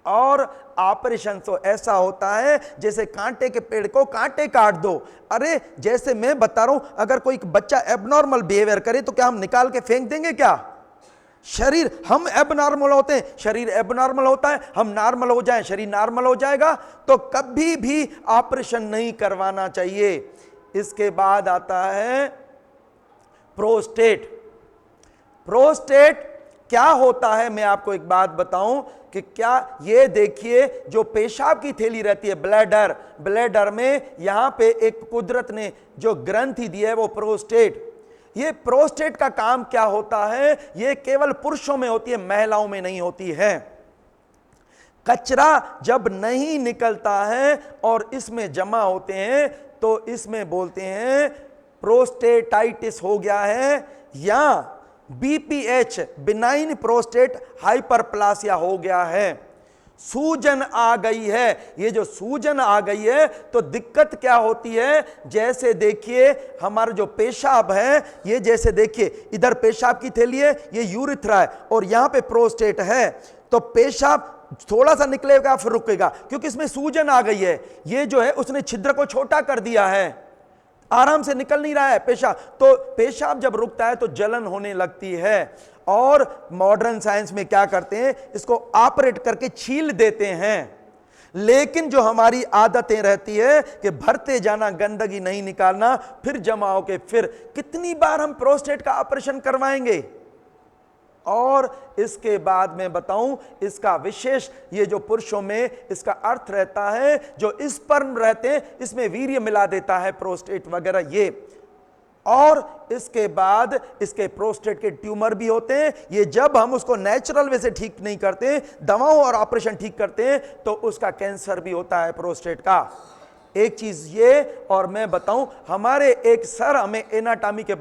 और ऑपरेशन तो ऐसा होता है जैसे कांटे के पेड़ को कांटे काट दो। अरे जैसे मैं बता रहा हूं, अगर कोई बच्चा एबनॉर्मल बिहेवियर करे तो क्या हम निकाल के फेंक देंगे क्या? शरीर, हम एबनॉर्मल होते हैं, शरीर एबनॉर्मल होता है, हम नॉर्मल हो जाएं, शरीर नॉर्मल हो जाएगा। तो कभी भी ऑपरेशन नहीं करवाना चाहिए। इसके बाद आता है प्रोस्टेट। प्रोस्टेट क्या होता है, मैं आपको एक बात बताऊं कि क्या, ये देखिए जो पेशाब की थैली रहती है, ब्लैडर, ब्लैडर में यहां पे एक कुदरत ने जो ग्रंथि दी है वो प्रोस्टेट। ये प्रोस्टेट का काम क्या होता है? ये केवल पुरुषों में होती है, महिलाओं में नहीं होती है। कचरा जब नहीं निकलता है और इसमें जमा होते हैं तो इसमें बोलते हैं प्रोस्टेटाइटिस हो गया है, या बीपीएच, बिनाइन प्रोस्टेट हाइपरप्लासिया हो गया है। सूजन आ गई है। ये जो सूजन आ गई है तो दिक्कत क्या होती है? जैसे देखिए हमारा जो पेशाब है, ये जैसे देखिए इधर पेशाब की थैली है, ये यूरिथ्रा है और यहां पे प्रोस्टेट है। तो पेशाब थोड़ा सा निकलेगा फिर रुकेगा, क्योंकि इसमें सूजन आ गई है। ये जो है उसने छिद्र को छोटा कर दिया है, आराम से निकल नहीं रहा है पेशाब। तो पेशाब जब रुकता है तो जलन होने लगती है। और मॉडर्न साइंस में क्या करते हैं, इसको ऑपरेट करके छील देते हैं। लेकिन जो हमारी आदतें रहती है कि भरते जाना, गंदगी नहीं निकालना, फिर जमा होके फिर कितनी बार हम प्रोस्टेट का ऑपरेशन करवाएंगे? और इसके बाद मैं बताऊं, इसका विशेष, ये जो पुरुषों में इसका अर्थ रहता है, जो स्पर्म रहते हैं इसमें वीर्य मिला देता है प्रोस्टेट वगैरह ये। और इसके बाद इसके प्रोस्टेट के ट्यूमर भी होते हैं। ये जब हम उसको नेचुरल वे से ठीक नहीं करते, दवाओं और ऑपरेशन ठीक करते हैं, तो उसका कैंसर भी होता है प्रोस्टेट का। एक चीज ये, और मैं बताऊं, हमारे एक सर हमें एनाटॉमी के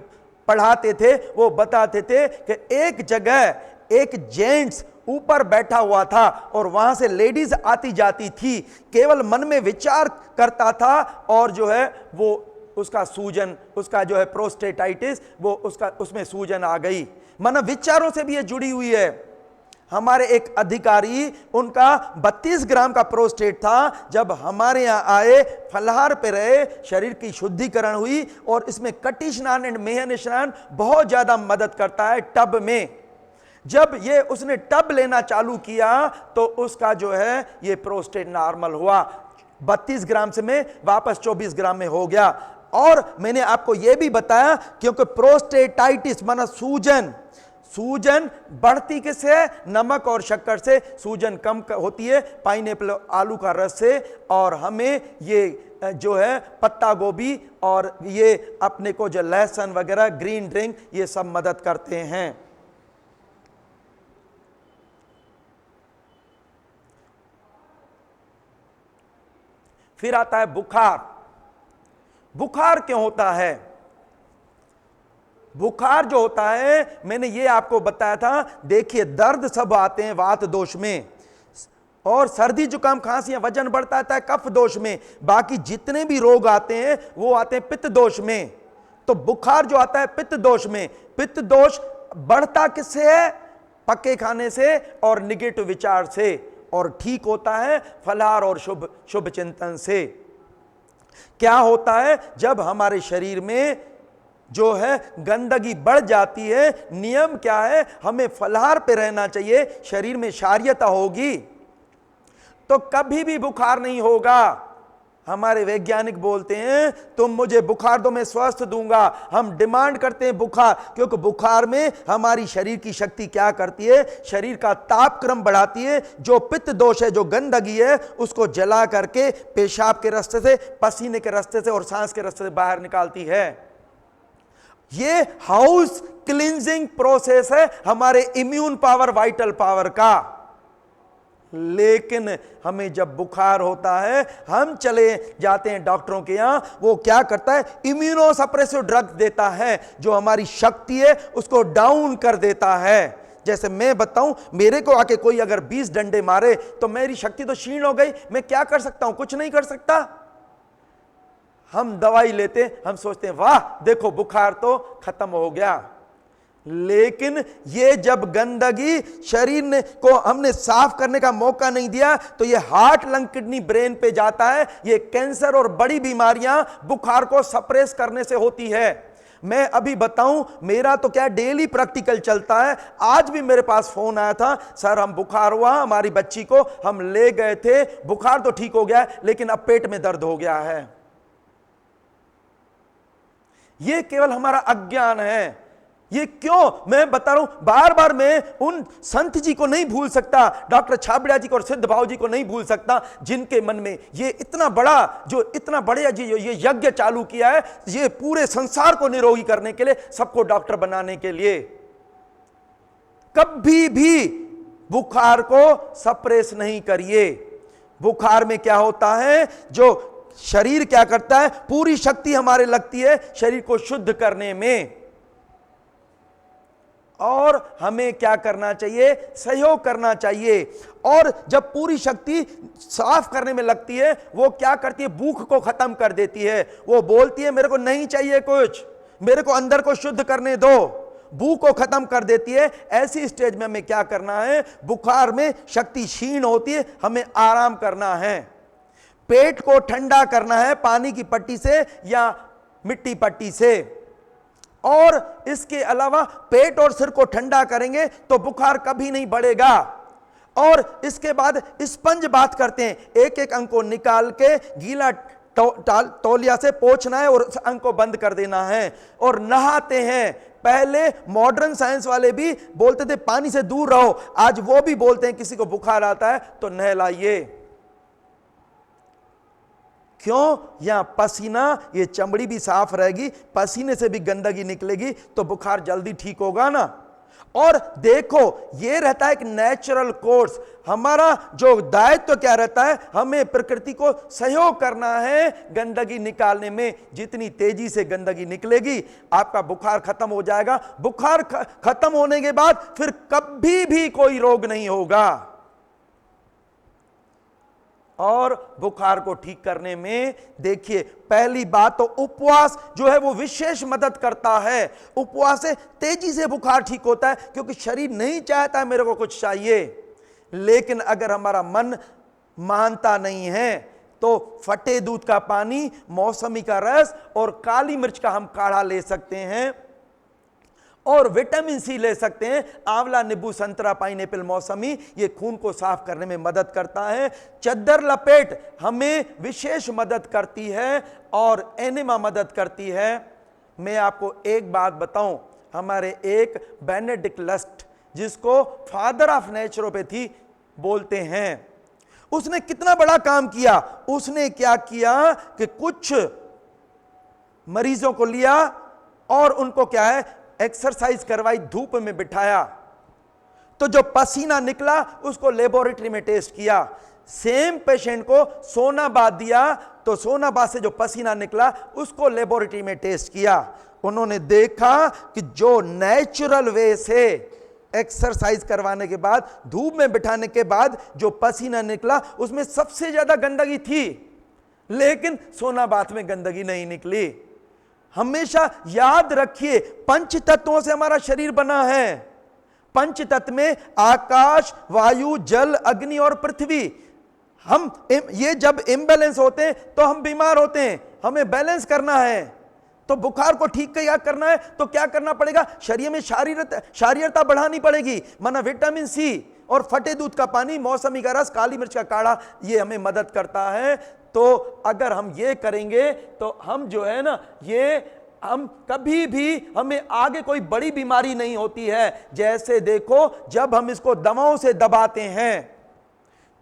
पढ़ाते थे, वो बताते थे कि एक जगह एक जेंट्स ऊपर बैठा हुआ था और वहां से लेडीज आती जाती थी, केवल मन में विचार करता था और जो है वो उसका सूजन, उसका जो है प्रोस्टेटाइटिस, वो उसका उसमें सूजन आ गई। मन विचारों से भी ये जुड़ी हुई है। हमारे एक अधिकारी, उनका 32 ग्राम का प्रोस्टेट था। जब हमारे यहाँ आए, फलाहार पे रहे, शरीर की शुद्धिकरण हुई और इसमें कटी स्नान एंड मेहन स्नान बहुत ज्यादा मदद करता है टब में। जब ये उसने टब लेना चालू किया तो उसका जो है ये प्रोस्टेट नॉर्मल हुआ। 32 ग्राम से में वापस 24 ग्राम में हो गया। और मैंने आपको यह भी बताया, क्योंकि प्रोस्टेटाइटिस माना सूजन, सूजन बढ़ती किससे? नमक और शक्कर से सूजन कम होती है, पाइनएप्पल आलू का रस से। और हमें ये जो है पत्ता गोभी और ये अपने को जो लहसुन वगैरह, ग्रीन ड्रिंक, ये सब मदद करते हैं। फिर आता है बुखार। बुखार क्यों होता है? बुखार जो होता है, मैंने ये आपको बताया था, देखिए दर्द सब आते हैं वात दोष में, और सर्दी जुकाम खांसी वजन बढ़ता है कफ दोष में। बाकी जितने भी रोग आते हैं वो आते हैं पित्त दोष में। तो बुखार जो आता है पित्त दोष में। पित्त दोष बढ़ता किससे है? पक्के खाने से और निगेटिव विचार से। और ठीक होता है फलाहार और शुभ चिंतन से। क्या होता है? जब हमारे शरीर में जो है गंदगी बढ़ जाती है, नियम क्या है? हमें फलाहार पे रहना चाहिए, शरीर में क्षारीयता होगी तो कभी भी बुखार नहीं होगा। हमारे वैज्ञानिक बोलते हैं तुम मुझे बुखार दो, मैं स्वस्थ दूंगा। हम डिमांड करते हैं बुखार, क्योंकि बुखार में हमारी शरीर की शक्ति क्या करती है? शरीर का तापक्रम बढ़ाती है। जो पित्त दोष है, जो गंदगी है, उसको जला करके पेशाब के रास्ते से, पसीने के रास्ते से और सांस के रास्ते से बाहर निकालती है। ये हाउस क्लींजिंग प्रोसेस है हमारे इम्यून पावर, वाइटल पावर का। लेकिन हमें जब बुखार होता है, हम चले जाते हैं डॉक्टरों के यहां, वो क्या करता है? इम्यूनो सप्रेसिव ड्रग देता है, जो हमारी शक्ति है उसको डाउन कर देता है। जैसे मैं बताऊं, मेरे को आके कोई अगर 20 डंडे मारे तो मेरी शक्ति तो क्षीण हो गई, मैं क्या कर सकता हूं? कुछ नहीं कर सकता। हम दवाई लेते, हम सोचते हैं वाह देखो बुखार तो खत्म हो गया, लेकिन ये जब गंदगी शरीर ने को हमने साफ करने का मौका नहीं दिया तो ये हार्ट, लंग, किडनी, ब्रेन पे जाता है। ये कैंसर और बड़ी बीमारियां बुखार को सप्रेस करने से होती है। मैं अभी बताऊं, मेरा तो क्या डेली प्रैक्टिकल चलता है। आज भी मेरे पास फोन आया था, सर हम बुखार हुआ हमारी बच्ची को, हम ले गए थे, बुखार तो ठीक हो गया लेकिन अब पेट में दर्द हो गया है। ये केवल हमारा अज्ञान है। ये क्यों मैं बता रहा हूं, बार बार मैं उन संत जी को नहीं भूल सकता, डॉक्टर छाबड़ा जी को और सिद्ध भाव जी को नहीं भूल सकता, जिनके मन में ये इतना बड़ा, जो इतना बड़े जी ये यज्ञ चालू किया है, ये पूरे संसार को निरोगी करने के लिए, सबको डॉक्टर बनाने के लिए। कभी भी बुखार को सप्रेस नहीं करिए। बुखार में क्या होता है, जो शरीर क्या करता है, पूरी शक्ति हमारे लगती है शरीर को शुद्ध करने में, और हमें क्या करना चाहिए, सहयोग करना चाहिए। और जब पूरी शक्ति साफ करने में लगती है, वो क्या करती है, भूख को खत्म कर देती है। वो बोलती है मेरे को नहीं चाहिए कुछ, मेरे को अंदर को शुद्ध करने दो, भूख को खत्म कर देती है। ऐसी स्टेज में हमें क्या करना है, बुखार में शक्ति क्षीण होती है, हमें आराम करना है, पेट को ठंडा करना है पानी की पट्टी से या मिट्टी पट्टी से। और इसके अलावा पेट और सिर को ठंडा करेंगे तो बुखार कभी नहीं बढ़ेगा। और इसके बाद स्पंज बात करते हैं, एक एक अंग को निकाल के गीला तौलिया से पोंछना है और उस अंग को बंद कर देना है। और नहाते हैं, पहले मॉडर्न साइंस वाले भी बोलते थे पानी से दूर रहो, आज वो भी बोलते हैं किसी को बुखार आता है तो नहलाइए। क्यों, यहां पसीना, ये चमड़ी भी साफ रहेगी, पसीने से भी गंदगी निकलेगी तो बुखार जल्दी ठीक होगा ना। और देखो ये रहता है एक नेचुरल कोर्स। हमारा जो दायित्व तो क्या रहता है, हमें प्रकृति को सहयोग करना है गंदगी निकालने में। जितनी तेजी से गंदगी निकलेगी आपका बुखार खत्म हो जाएगा। बुखार खत्म होने के बाद फिर कभी भी कोई रोग नहीं होगा। और बुखार को ठीक करने में देखिए, पहली बात तो उपवास जो है वो विशेष मदद करता है। उपवास से तेजी से बुखार ठीक होता है, क्योंकि शरीर नहीं चाहता है मेरे को कुछ चाहिए, लेकिन अगर हमारा मन मानता नहीं है तो फटे दूध का पानी, मौसमी का रस और काली मिर्च का हम काढ़ा ले सकते हैं, और विटामिन सी ले सकते हैं। आंवला, नींबू, संतरा, पाइनएप्पल, मौसमी, ये खून को साफ करने में मदद करता है। चद्दर लपेट हमें विशेष मदद करती है और एनिमा मदद करती है। मैं आपको एक बात बताऊं, हमारे एक बेनेडिक्ट लस्ट, जिसको फादर ऑफ नेचुरोपैथी बोलते हैं, उसने कितना बड़ा काम किया। उसने क्या किया कि कुछ मरीजों को लिया और उनको क्या है, एक्सरसाइज करवाई, धूप में बिठाया, तो जो पसीना निकला उसको लेबोरेटरी में टेस्ट किया। सेम पेशेंट को सोना बाथ दिया तो सोना बाथ से जो पसीना निकला उसको लेबोरेटरी में टेस्ट किया। उन्होंने देखा कि जो नेचुरल वे से एक्सरसाइज करवाने के बाद, धूप में बिठाने के बाद जो पसीना निकला उसमें सबसे ज्यादा गंदगी थी, लेकिन सोना बाथ में गंदगी नहीं निकली। हमेशा याद रखिए, पंच तत्वों से हमारा शरीर बना है। पंच तत्व में आकाश, वायु, जल, अग्नि और पृथ्वी। हम ये जब इम्बैलेंस होते हैं तो हम बीमार होते हैं। हमें बैलेंस करना है, तो बुखार को ठीक क्या करना है तो क्या करना पड़ेगा, शरीर में शारीरता बढ़ानी पड़ेगी। माना विटामिन सी और फटे दूध का पानी, मौसमी का रस, काली मिर्च का काढ़ा, ये हमें मदद करता है। तो अगर हम ये करेंगे तो हम जो है ना, ये हम कभी भी, हमें आगे कोई बड़ी बीमारी नहीं होती है। जैसे देखो, जब हम इसको दवाओं से दबाते हैं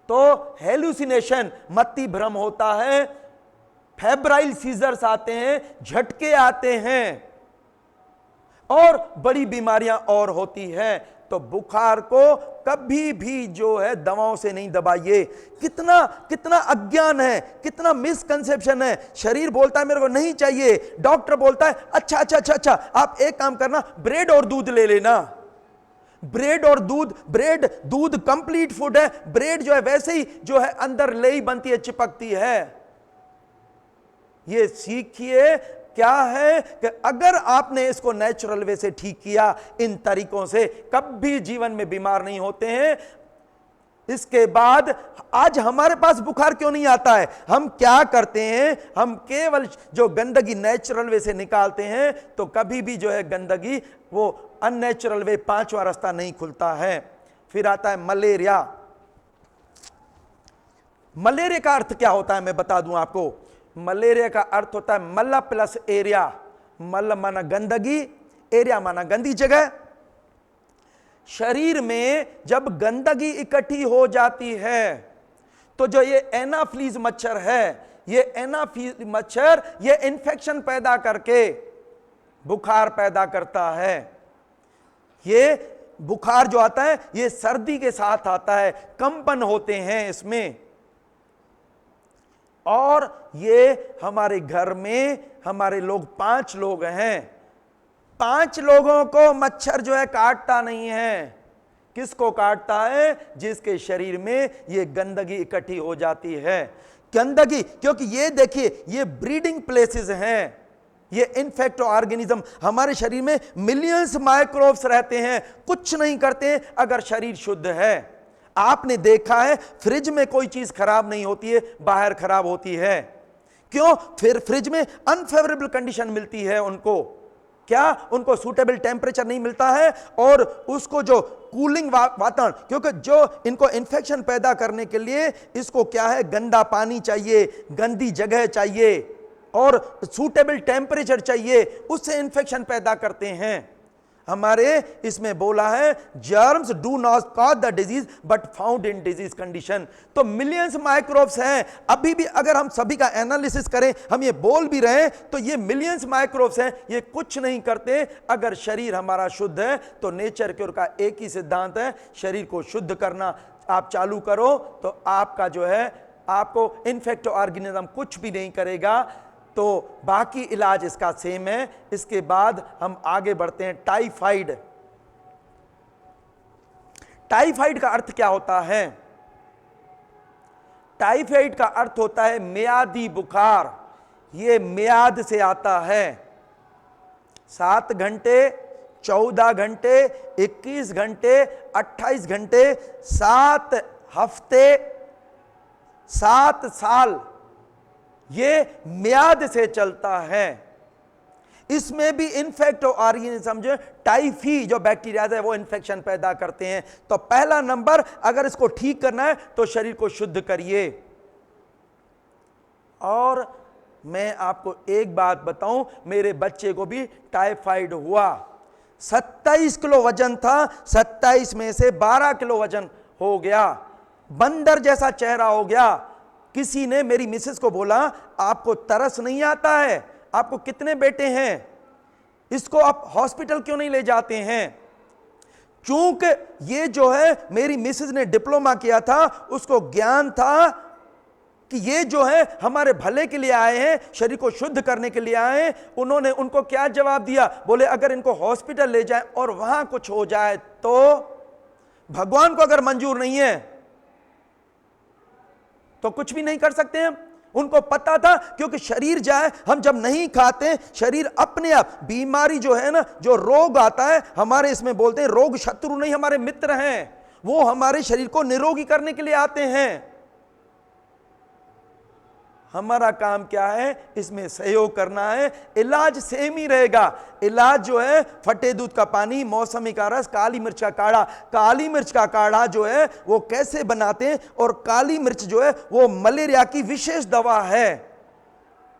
तो हेलुसिनेशन, मत्ती भ्रम होता है, फेब्राइल सीजर्स आते हैं, झटके आते हैं और बड़ी बीमारियां और होती हैं। तो बुखार को कभी भी जो है दवाओं से नहीं दबाइए। कितना कितना अज्ञान है, कितना मिसकंसेप्शन है। शरीर बोलता है मेरे को नहीं चाहिए, डॉक्टर बोलता है अच्छा, आप एक काम करना, ब्रेड और दूध ले लेना। ब्रेड और दूध, ब्रेड दूध कंप्लीट फूड है। ब्रेड जो है वैसे ही जो है अंदर लेई बनती है, चिपकती है। ये सीखिए क्या है कि अगर आपने इसको नेचुरल वे से ठीक किया, इन तरीकों से, कभी जीवन में बीमार नहीं होते हैं। इसके बाद आज हमारे पास बुखार क्यों नहीं आता है? हम क्या करते हैं? हम केवल जो गंदगी नेचुरल वे से निकालते हैं, तो कभी भी जो है गंदगी वो अननेचुरल वे, पांचवा रास्ता नहीं खुलता है। फिर आता है मलेरिया। मलेरिया का अर्थ क्या होता है मैं बता दूं आपको। मलेरिया का अर्थ होता है मल्ला प्लस एरिया। मल्ल माना गंदगी, एरिया माना गंदी जगह। शरीर में जब गंदगी इकट्ठी हो जाती है तो जो ये एनाफ्लीज मच्छर है, ये एनाफ्लीज मच्छर ये इन्फेक्शन पैदा करके बुखार पैदा करता है। ये बुखार जो आता है ये सर्दी के साथ आता है, कंपन होते हैं इसमें। और ये हमारे घर में हमारे लोग 5 लोग हैं, 5 लोगों को मच्छर जो है काटता नहीं है। किसको काटता है? जिसके शरीर में ये गंदगी इकट्ठी हो जाती है। गंदगी, क्योंकि ये देखिए ये ब्रीडिंग प्लेसेस हैं, ये इन्फेक्ट ऑर्गेनिज्म हमारे शरीर में मिलियंस माइक्रोब्स रहते हैं, कुछ नहीं करते अगर शरीर शुद्ध है। आपने देखा है फ्रिज में कोई चीज खराब नहीं होती है, बाहर खराब होती है। क्यों? फिर फ्रिज में अनफेवरेबल कंडीशन मिलती है उनको। क्या? उनको सूटेबल टेम्परेचर नहीं मिलता है और उसको जो कूलिंग वातावरण, क्योंकि जो इनको इन्फेक्शन पैदा करने के लिए इसको क्या है, गंदा पानी चाहिए, गंदी जगह चाहिए और सूटेबल टेम्परेचर चाहिए, उससे इन्फेक्शन पैदा करते हैं। हमारे इसमें बोला है germs do not cause the disease but found in disease condition. तो मिलियंस माइक्रोब्स हैं। अभी भी अगर हम सभी का एनालिसिस करें, हम ये बोल भी रहे हैं, तो ये मिलियंस माइक्रोब्स हैं, ये कुछ नहीं करते अगर शरीर हमारा शुद्ध है। तो नेचर क्योर का एक ही सिद्धांत है, शरीर को शुद्ध करना आप चालू करो तो आपका जो है, आपको इन्फेक्ट ऑर्गेनिज्म कुछ भी नहीं करेगा। तो बाकी इलाज इसका सेम है। इसके बाद हम आगे बढ़ते हैं। टाइफाइड। टाइफाइड का अर्थ क्या होता है? टाइफाइड का अर्थ होता है मियादी बुखार। ये मियाद से आता है। 7 घंटे, 14 घंटे, 21 घंटे, 28 घंटे, 7 हफ्ते, 7 साल, ये म्याद से चलता है। इसमें भी इन्फेक्ट ऑर्गेनिज्म, समझे, टाइफी जो बैक्टीरिया है वो इन्फेक्शन पैदा करते हैं। तो पहला नंबर, अगर इसको ठीक करना है तो शरीर को शुद्ध करिए। और मैं आपको एक बात बताऊं, मेरे बच्चे को भी टाइफाइड हुआ। 27 किलो वजन था, 27 में से 12 किलो वजन हो गया, बंदर जैसा चेहरा हो गया। किसी ने मेरी मिसेस को बोला, आपको तरस नहीं आता है? आपको कितने बेटे हैं? इसको आप हॉस्पिटल क्यों नहीं ले जाते हैं? चूंकि ये जो है मेरी मिसेस ने डिप्लोमा किया था, उसको ज्ञान था कि ये जो है हमारे भले के लिए आए हैं, शरीर को शुद्ध करने के लिए आए हैं। उन्होंने उनको क्या जवाब दिया? बोले अगर इनको हॉस्पिटल ले जाए और वहां कुछ हो जाए तो भगवान को अगर मंजूर नहीं है तो कुछ भी नहीं कर सकते हैं। उनको पता था, क्योंकि शरीर जाए, हम जब नहीं खाते शरीर अपने आप, बीमारी जो है ना, जो रोग आता है, हमारे इसमें बोलते हैं रोग शत्रु नहीं, हमारे मित्र हैं। वो हमारे शरीर को निरोगी करने के लिए आते हैं। हमारा काम क्या है? इसमें सहयोग करना है। इलाज सेम ही रहेगा। इलाज जो है फटे दूध का पानी, मौसमी का रस, काली मिर्च का काढ़ा। काली मिर्च का काढ़ा जो है वो कैसे बनाते हैं? और काली मिर्च जो है वो मलेरिया की विशेष दवा है।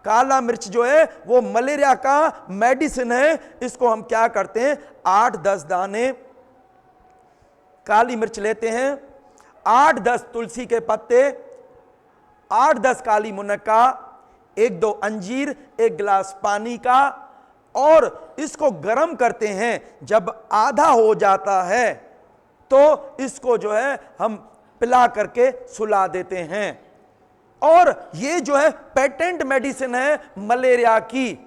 काला मिर्च जो है वो मलेरिया का मेडिसिन है। इसको हम क्या करते हैं? 8-10 दाने काली मिर्च लेते हैं, 8-10 तुलसी के पत्ते, 8-10 काली मुनक्का, 1-2 अंजीर, 1 गिलास पानी का, और इसको गर्म करते हैं। जब आधा हो जाता है तो इसको जो है हम पिला करके सुला देते हैं। और ये जो है पेटेंट मेडिसिन है मलेरिया की।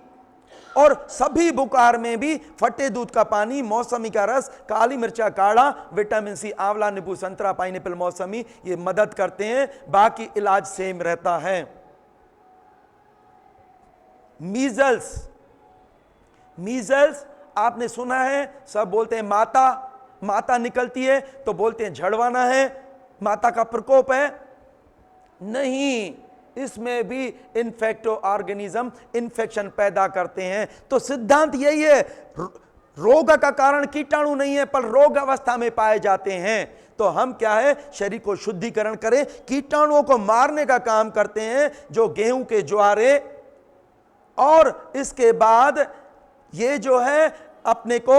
और सभी बुखार में भी फटे दूध का पानी, मौसमी का रस, काली मिर्च का काढ़ा, विटामिन सी, आंवला, नींबू, संतरा, पाइनएप्पल, मौसमी, ये मदद करते हैं। बाकी इलाज सेम रहता है। मीजल्स, मीजल्स आपने सुना है, सब बोलते हैं माता निकलती है तो बोलते हैं झड़वाना है, माता का प्रकोप है। नहीं, इसमें भी इन्फेक्टिव ऑर्गेनिज्म इन्फेक्शन पैदा करते हैं। तो सिद्धांत यही है, रोग का कारण कीटाणु नहीं है पर रोग अवस्था में पाए जाते हैं। तो हम क्या है, शरीर को शुद्धिकरण करें, कीटाणुओं को मारने का काम करते हैं, जो गेहूं के ज्वारे। और इसके बाद ये जो है अपने को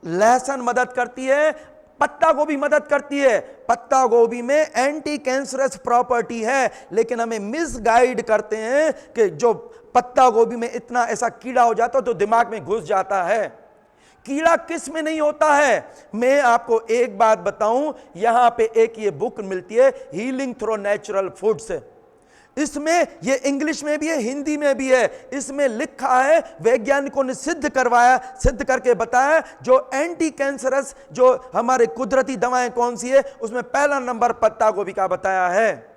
लहसुन मदद करती है, पत्ता गोभी मदद करती है। पत्ता गोभी में एंटी कैंसरस प्रॉपर्टी है, लेकिन हमें मिसगाइड करते हैं कि जो पत्ता गोभी में इतना ऐसा कीड़ा हो जाता है तो दिमाग में घुस जाता है। कीड़ा किस में नहीं होता है? मैं आपको एक बात बताऊं, यहां पे एक ये बुक मिलती है, हीलिंग थ्रू नेचुरल फूड्स। इसमें ये इंग्लिश में भी है, हिंदी में भी है। इसमें लिखा है, वैज्ञानिकों ने सिद्ध करके बताया, जो एंटी कैंसरस जो हमारे कुदरती दवाएं कौन सी है, उसमें पहला नंबर पत्ता गोभी का बताया है।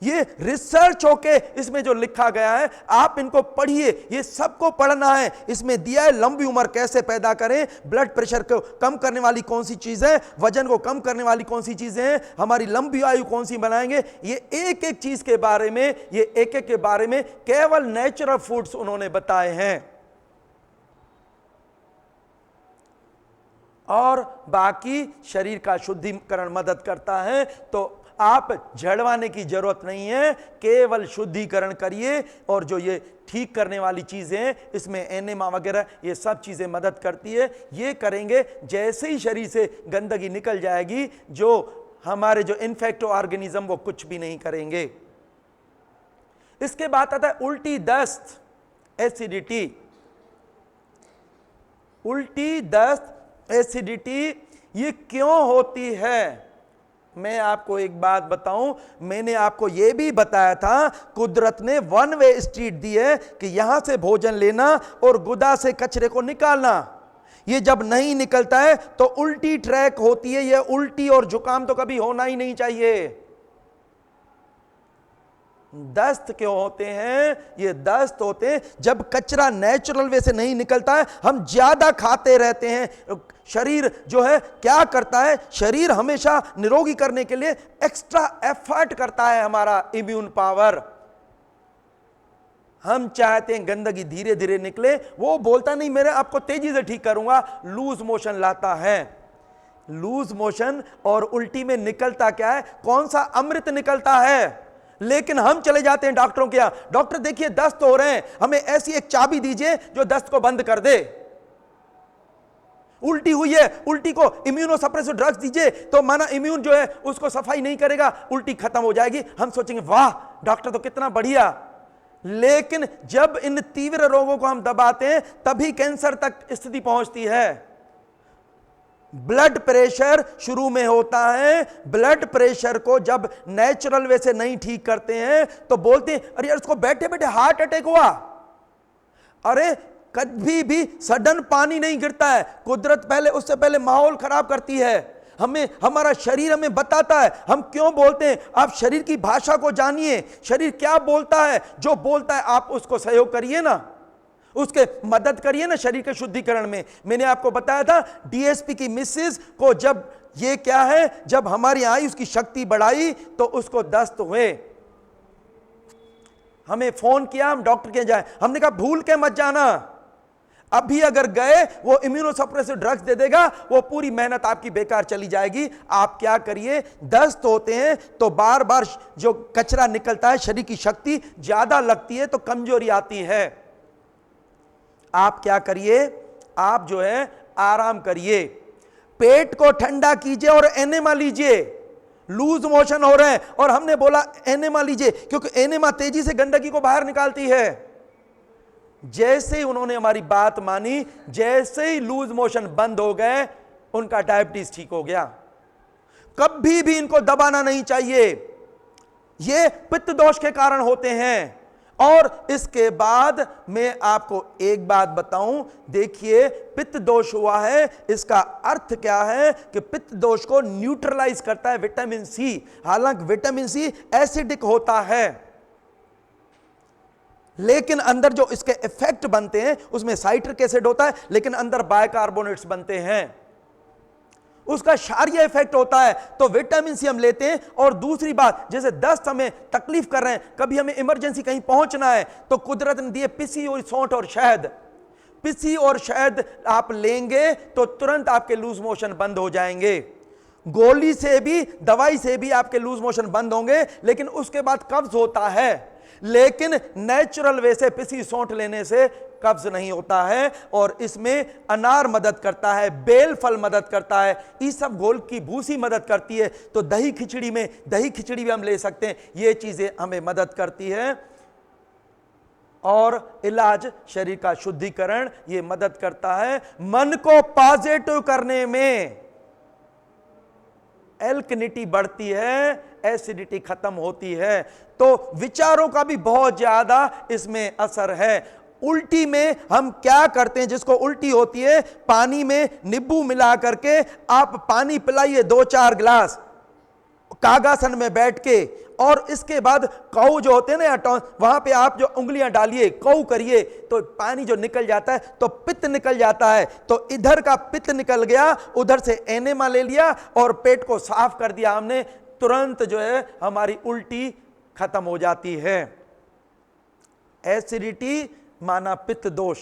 ये रिसर्च होके इसमें जो लिखा गया है, आप इनको पढ़िए, ये सबको पढ़ना है। इसमें दिया है लंबी उम्र कैसे पैदा करें, ब्लड प्रेशर को कम करने वाली कौन सी चीजें, वजन को कम करने वाली कौन सी चीजें हैं, हमारी लंबी आयु कौन सी बनाएंगे। ये एक एक चीज के बारे में, ये एक एक के बारे में केवल नेचुरल फूड्स उन्होंने बताए हैं। और बाकी शरीर का शुद्धिकरण मदद करता है। तो आप झड़वाने की जरूरत नहीं है, केवल शुद्धिकरण करिए। और जो ये ठीक करने वाली चीजें, इसमें एनेमा वगैरह ये सब चीजें मदद करती है। ये करेंगे, जैसे ही शरीर से गंदगी निकल जाएगी, जो हमारे जो इन्फेक्टिव ऑर्गेनिज्म वो कुछ भी नहीं करेंगे। इसके बाद आता है उल्टी, दस्त, एसिडिटी। उल्टी, दस्त, एसिडिटी ये क्यों होती है? मैं आपको एक बात बताऊं, मैंने आपको यह भी बताया था, कुदरत ने वन वे स्ट्रीट दी है कि यहां से भोजन लेना और गुदा से कचरे को निकालना। ये जब नहीं निकलता है तो उल्टी ट्रैक होती है। ये उल्टी और जुकाम तो कभी होना ही नहीं चाहिए। दस्त क्यों होते हैं? ये दस्त होते हैं जब कचरा नेचुरल वे से नहीं निकलता है, हम ज्यादा खाते रहते हैं। शरीर जो है क्या करता है, शरीर हमेशा निरोगी करने के लिए एक्स्ट्रा एफर्ट करता है। हमारा इम्यून पावर, हम चाहते हैं गंदगी धीरे धीरे निकले, वो बोलता नहीं मेरे आपको तेजी से ठीक करूंगा, लूज मोशन लाता है। लूज मोशन और उल्टी में निकलता क्या है? कौन सा अमृत निकलता है। लेकिन हम चले जाते हैं डॉक्टरों के यहां, डॉक्टर देखिए दस्त हो रहे हैं, हमें ऐसी एक चाबी दीजिए जो दस्त को बंद कर दे। उल्टी हुई है, उल्टी को इम्यूनोसप्रेसिव ड्रग्स दीजिए तो माना इम्यून जो है उसको सफाई नहीं करेगा, उल्टी खत्म हो जाएगी। हम सोचेंगे वाह डॉक्टर तो कितना बढ़िया। लेकिन जब इन तीव्र रोगों को हम दबाते हैं तभी कैंसर तक स्थिति पहुंचती है। ब्लड प्रेशर शुरू में होता है, ब्लड प्रेशर को जब नेचुरल वे से नहीं ठीक करते हैं तो बोलते हैं अरे यार उसको बैठे बैठे हार्ट अटैक हुआ। अरे कभी भी सडन पानी नहीं गिरता है, कुदरत पहले उससे पहले माहौल खराब करती है। हमें हमारा शरीर हमें बताता है, हम क्यों बोलते हैं। आप शरीर की भाषा को जानिए, शरीर क्या बोलता है, जो बोलता है आप उसको सहयोग करिए ना, उसके मदद करिए ना शरीर के शुद्धिकरण में। मैंने आपको बताया था डीएसपी की मिसेस को जब ये क्या है, जब हमारी आई उसकी शक्ति बढ़ाई तो उसको दस्त हुए। हमें फोन किया, हम डॉक्टर के जाए, हमने कहा भूल के मत जाना, अभी अगर गए वो इम्यूनोसप्रेसिव ड्रग्स दे देगा, वो पूरी मेहनत आपकी बेकार चली जाएगी। आप क्या करिए, दस्त होते हैं तो बार बार जो कचरा निकलता है, शरीर की शक्ति ज्यादा लगती है तो कमजोरी आती है। आप क्या करिए, आप जो है आराम करिए, पेट को ठंडा कीजिए और एनेमा लीजिए। लूज मोशन हो रहे हैं और हमने बोला एनेमा लीजिए, क्योंकि एनेमा तेजी से गंदगी को बाहर निकालती है। जैसे ही उन्होंने हमारी बात मानी, जैसे ही लूज मोशन बंद हो गए, उनका डायबिटीज ठीक हो गया। कभी भी इनको दबाना नहीं चाहिए, ये पित्त दोष के कारण होते हैं। और इसके बाद मैं आपको एक बात बताऊं, देखिए पित्त दोष हुआ है, इसका अर्थ क्या है कि पित्त दोष को न्यूट्रलाइज करता है विटामिन सी। हालांकि विटामिन सी एसिडिक होता है, लेकिन अंदर जो इसके इफेक्ट बनते हैं उसमें साइट्रिक एसिड होता है, लेकिन अंदर बाइकार्बोनेट्स बनते हैं, उसका क्षारीय इफेक्ट होता है। तो विटामिन सी हम लेते हैं। और दूसरी बात, जैसे दस्त हमें तकलीफ कर रहे हैं, कभी हमें इमरजेंसी कहीं पहुंचना है, तो कुदरत ने दिए पिसी और सौंठ और शहद। पिसी और शहद आप लेंगे तो तुरंत आपके लूज मोशन बंद हो जाएंगे। गोली से भी, दवाई से भी आपके लूज मोशन बंद होंगे, लेकिन उसके बाद कब्ज होता है। लेकिन नेचुरल वे से पिसी सौंठ लेने से कब्ज नहीं होता है। और इसमें अनार मदद करता है, बेल फल मदद करता है, ईसबगोल की भूसी मदद करती है। तो दही खिचड़ी भी हम ले सकते हैं, ये चीजें हमें मदद करती है। और इलाज, शरीर का शुद्धिकरण ये मदद करता है। मन को पॉजिटिव करने में एल्कनिटी बढ़ती है, एसिडिटी खत्म होती है। तो विचारों का भी बहुत ज्यादा इसमें असर है। उल्टी में हम क्या करते हैं, जिसको उल्टी होती है, पानी में नींबू मिला करके आप पानी पिलाइए 2-4 गिलास कागासन में बैठ के, और इसके बाद कऊ जो होते हैं ना, वहां पे आप जो उंगलियां डालिए, कऊ करिए, तो पानी जो निकल जाता है तो पित्त निकल जाता है। तो इधर का पित्त निकल गया, उधर से एनेमा ले लिया और पेट को साफ कर दिया हमने, तुरंत जो है हमारी उल्टी खत्म हो जाती है। एसिडिटी माना पित्त दोष।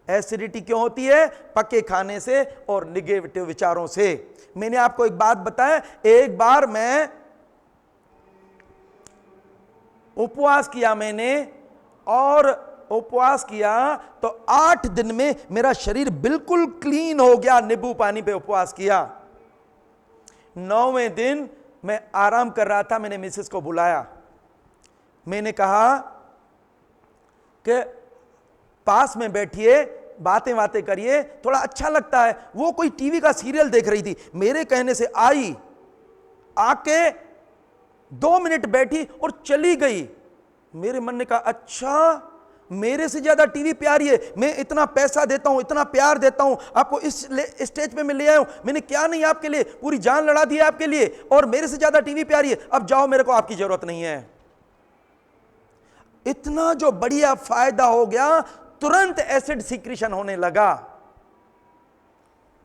एसिडिटी क्यों होती है? पके खाने से और निगेटिव विचारों से। मैंने आपको एक बात बताया, एक बार मैं उपवास किया मैंने, और उपवास किया तो 8 दिन में मेरा शरीर बिल्कुल क्लीन हो गया। नींबू पानी पे उपवास किया। 9वें दिन मैं आराम कर रहा था, मैंने मिसेस को बुलाया, मैंने कहा कि पास में बैठिए, बातें बातें करिए, थोड़ा अच्छा लगता है। वो कोई टीवी का सीरियल देख रही थी, मेरे कहने से आई, आके 2 मिनट बैठी और चली गई। मेरे मन ने कहा, अच्छा मेरे से ज्यादा टीवी प्यारी है, मैं इतना पैसा देता हूं, इतना प्यार देता हूं, आपको इस स्टेज पे मैं ले आया हूं, मैंने क्या नहीं आपके लिए, पूरी जान लड़ा दी है आपके लिए, और मेरे से ज्यादा टीवी प्यारी है, अब जाओ, मेरे को आपकी जरूरत नहीं है। इतना जो बढ़िया फायदा हो गया, तुरंत एसिड सीक्रेशन होने लगा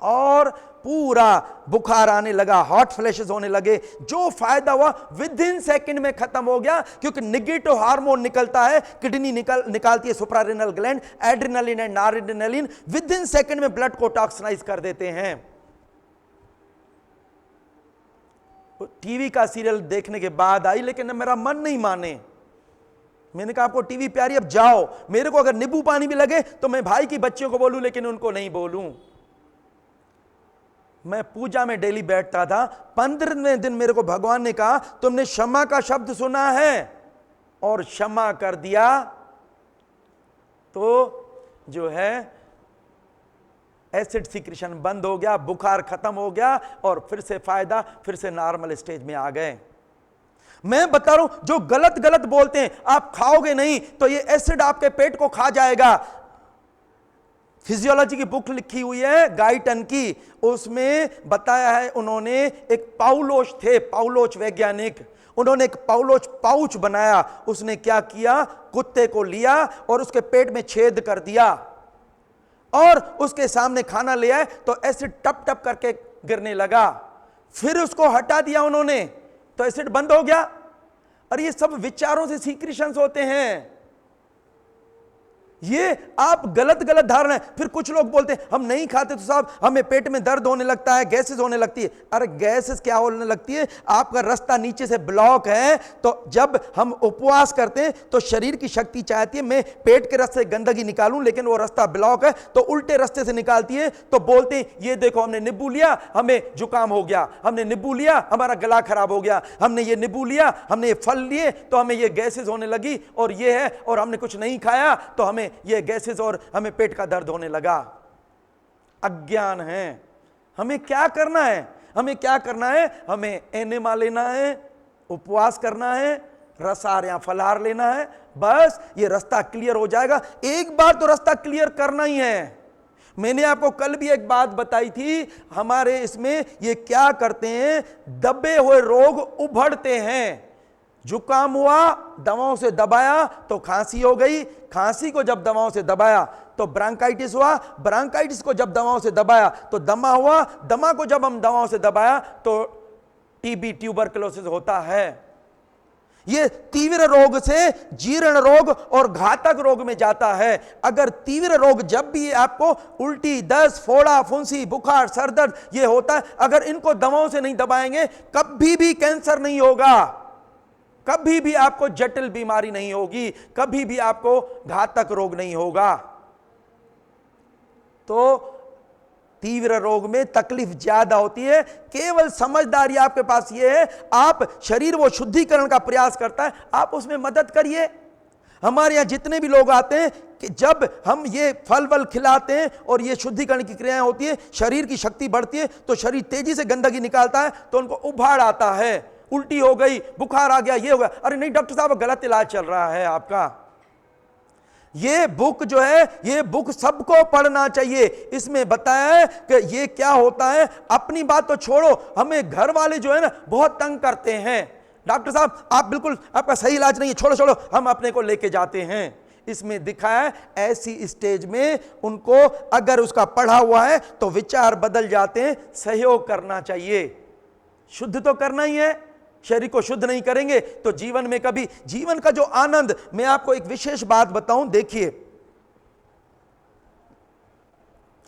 और पूरा बुखार आने लगा, हॉट फ्लैशेस होने लगे। जो फायदा हुआ विद इन सेकंड में खत्म हो गया, क्योंकि नेगेटिव हार्मोन निकलता है, किडनी निकालती है suprarenal gland, adrenaline and noradrenaline, within second में ब्लड को टॉक्सिनाइज कर देते हैं। टीवी का सीरियल देखने के बाद आई, लेकिन मेरा मन नहीं माने। मैंने कहा आपको टीवी प्यारी, अब जाओ। मेरे को अगर नींबू पानी भी लगे तो मैं भाई की बच्चियों को बोलूं, लेकिन उनको नहीं बोलूं। मैं पूजा में डेली बैठता था। 15वें दिन मेरे को भगवान ने कहा, तुमने क्षमा का शब्द सुना है और क्षमा कर दिया तो जो है एसिड सीक्रेशन बंद हो गया, बुखार खत्म हो गया, और फिर से फायदा, फिर से नॉर्मल स्टेज में आ गए। मैं बता रहा हूं, जो गलत गलत बोलते हैं, आप खाओगे नहीं तो ये एसिड आपके पेट को खा जाएगा। फिजियोलॉजी की बुक लिखी हुई है गाइटन की, उसमें बताया है उन्होंने, एक पाउलोच थे, पाउलोच वैज्ञानिक, उन्होंने एक पाउलोच पाउच बनाया। उसने क्या किया, कुत्ते को लिया और उसके पेट में छेद कर दिया और उसके सामने खाना ले आए तो एसिड टप टप करके गिरने लगा। फिर उसको हटा दिया उन्होंने तो एसिड बंद हो गया। और ये सब विचारों से सीक्रेशंस होते हैं। ये आप गलत गलत धारणा है। फिर कुछ लोग बोलते हैं हम नहीं खाते तो साहब हमें पेट में दर्द होने लगता है, गैसेस होने लगती है। अरे गैसेस क्या होने लगती है, आपका रास्ता नीचे से ब्लॉक है। तो जब हम उपवास करते हैं तो शरीर की शक्ति चाहती है मैं पेट के रास्ते से गंदगी निकालूं, लेकिन वो रास्ता ब्लॉक है तो उल्टे रास्ते से निकालती है। तो बोलते हैं ये देखो हमने नींबू लिया हमें जुकाम हो गया, हमने नींबू लिया हमारा गला खराब हो गया, हमने ये नींबू लिया, हमने ये फल लिए तो हमें ये गैसेस होने लगी, और ये है, और हमने कुछ नहीं खाया तो हमें ये गैसेस और हमें पेट का दर्द होने लगा। अज्ञान है। हमें क्या करना है, हमें क्या करना है, हमें एनेमा लेना है, उपवास करना है, रसार या फलाहार लेना है, बस ये रास्ता क्लियर हो जाएगा। एक बार तो रास्ता क्लियर करना ही है। मैंने आपको कल भी एक बात बताई थी, हमारे इसमें ये क्या करते हैं, दबे हुए रोग उभरते हैं। जुकाम हुआ, दवाओं से दबाया तो खांसी हो गई, खांसी को जब दवाओं से दबाया तो ब्रांकाइटिस हुआ, ब्रांकाइटिस को जब दवाओं से दबाया तो दमा हुआ, दमा को जब हम दवाओं से दबाया तो टीबी ट्यूबरकुलोसिस होता है। ये तीव्र रोग से जीर्ण रोग और घातक रोग में जाता है। अगर तीव्र रोग जब भी आपको उल्टी, दस्त, फोड़ा, फुंसी, बुखार, सर दर्द ये होता है, अगर इनको दवाओं से नहीं दबाएंगे कभी भी कैंसर नहीं होगा, कभी भी आपको जटिल बीमारी नहीं होगी, कभी भी आपको घातक रोग नहीं होगा। तो तीव्र रोग में तकलीफ ज्यादा होती है। केवल समझदारी आपके पास यह है, आप शरीर वो शुद्धिकरण का प्रयास करता है, आप उसमें मदद करिए। हमारे यहां जितने भी लोग आते हैं कि जब हम ये फल वल खिलाते हैं और ये शुद्धिकरण की क्रियाएं होती है, शरीर की शक्ति बढ़ती है, तो शरीर तेजी से गंदगी निकालता है, तो उनको उभाड़ आता है, उल्टी हो गई, बुखार आ गया, ये हो गया। अरे नहीं डॉक्टर साहब, गलत इलाज चल रहा है आपका। ये बुक जो है, ये बुक सबको पढ़ना चाहिए। इसमें बताया है कि ये क्या होता है। अपनी बात तो छोड़ो, हमें घर वाले जो है ना बहुत तंग करते हैं, डॉक्टर साहब आप बिल्कुल, आपका सही इलाज नहीं है, छोड़ो छोड़ो, हम अपने को लेके जाते हैं। इसमें दिखाया है ऐसी स्टेज में उनको अगर उसका पढ़ा हुआ है तो विचार बदल जाते हैं। सहयोग करना चाहिए, शुद्ध तो करना ही है। शरीर को शुद्ध नहीं करेंगे तो जीवन में कभी, जीवन का जो आनंद, मैं आपको एक विशेष बात बताऊं, देखिए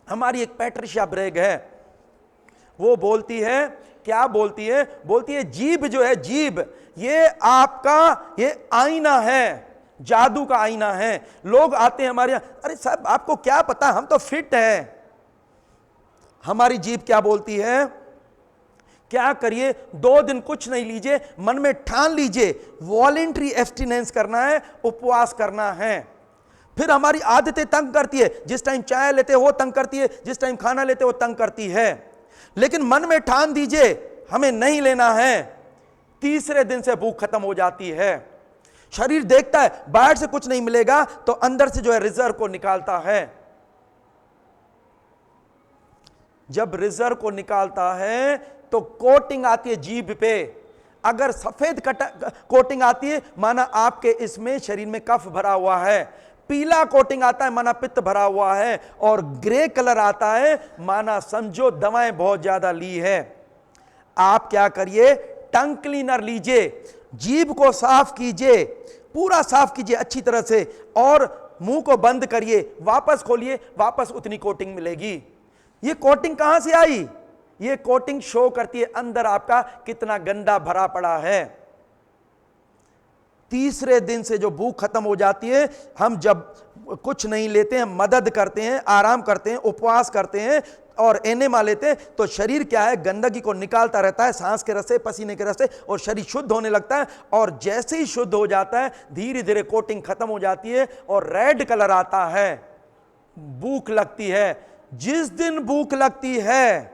हमारी एक पैट्रिशिया ब्रेग है, वो बोलती है, क्या बोलती है, बोलती है जीभ जो है, जीभ ये आपका ये आईना है, जादू का आईना है। लोग आते हैं हमारे यहां, अरे साहब आपको क्या पता, हम तो फिट हैं। हमारी जीभ क्या बोलती है, क्या करिए, 2 दिन कुछ नहीं लीजिए, मन में ठान लीजिए वॉलेंट्री एब्स्टिनेंस करना है, उपवास करना है। फिर हमारी आदतें तंग करती है, जिस टाइम चाय लेते वो तंग करती है, जिस टाइम खाना लेते वो तंग करती है, लेकिन मन में ठान दीजिए हमें नहीं लेना है। तीसरे दिन से भूख खत्म हो जाती है। शरीर देखता है बाहर से कुछ नहीं मिलेगा तो अंदर से जो है रिजर्व को निकालता है। जब रिजर्व को निकालता है तो कोटिंग आती है जीभ पे। अगर सफेद कोटिंग आती है माना आपके इसमें शरीर में कफ भरा हुआ है, पीला कोटिंग आता है माना पित्त भरा हुआ है, और ग्रे कलर आता है माना समझो दवाएं बहुत ज्यादा ली है। आप क्या करिए, टंग क्लीनर लीजिए, जीभ को साफ कीजिए, पूरा साफ कीजिए अच्छी तरह से, और मुंह को बंद करिए, वापस खोलिए, वापस उतनी कोटिंग मिलेगी। ये कोटिंग कहां से आई, ये कोटिंग शो करती है अंदर आपका कितना गंदा भरा पड़ा है। तीसरे दिन से जो भूख खत्म हो जाती है, हम जब कुछ नहीं लेते हैं, मदद करते हैं, आराम करते हैं, उपवास करते हैं और एनेमा लेते हैं, तो शरीर क्या है, गंदगी को निकालता रहता है, सांस के रस, पसीने के रस, और शरीर शुद्ध होने लगता है। और जैसे ही शुद्ध हो जाता है धीरे धीरे कोटिंग खत्म हो जाती है और रेड कलर आता है, भूख लगती है। जिस दिन भूख लगती है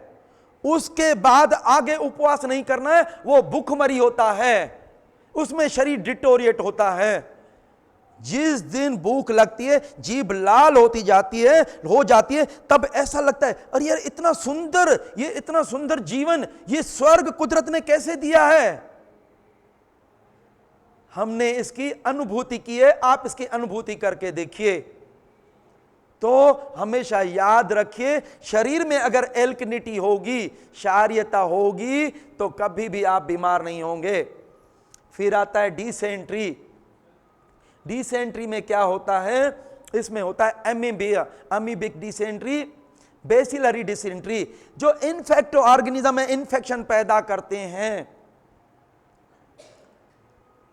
उसके बाद आगे उपवास नहीं करना है, वो भूखमरी होता है, उसमें शरीर डिटोरिएट होता है। जिस दिन भूख लगती है, जीभ लाल होती जाती है, हो जाती है, तब ऐसा लगता है अरे यार इतना सुंदर, ये इतना सुंदर जीवन, ये स्वर्ग कुदरत ने कैसे दिया है। हमने इसकी अनुभूति की है, आप इसकी अनुभूति करके देखिए। तो हमेशा याद रखिए, शरीर में अगर एल्कनिटी होगी, क्षारीयता होगी, तो कभी भी आप बीमार नहीं होंगे। फिर आता है डिसेंट्री। डिसेंट्री में क्या होता है, इसमें होता है अमीबिक डिसेंट्री, बेसिलरी डिसेंट्री, जो इन्फेक्टिव ऑर्गेनिज्म है, इन्फेक्शन पैदा करते हैं।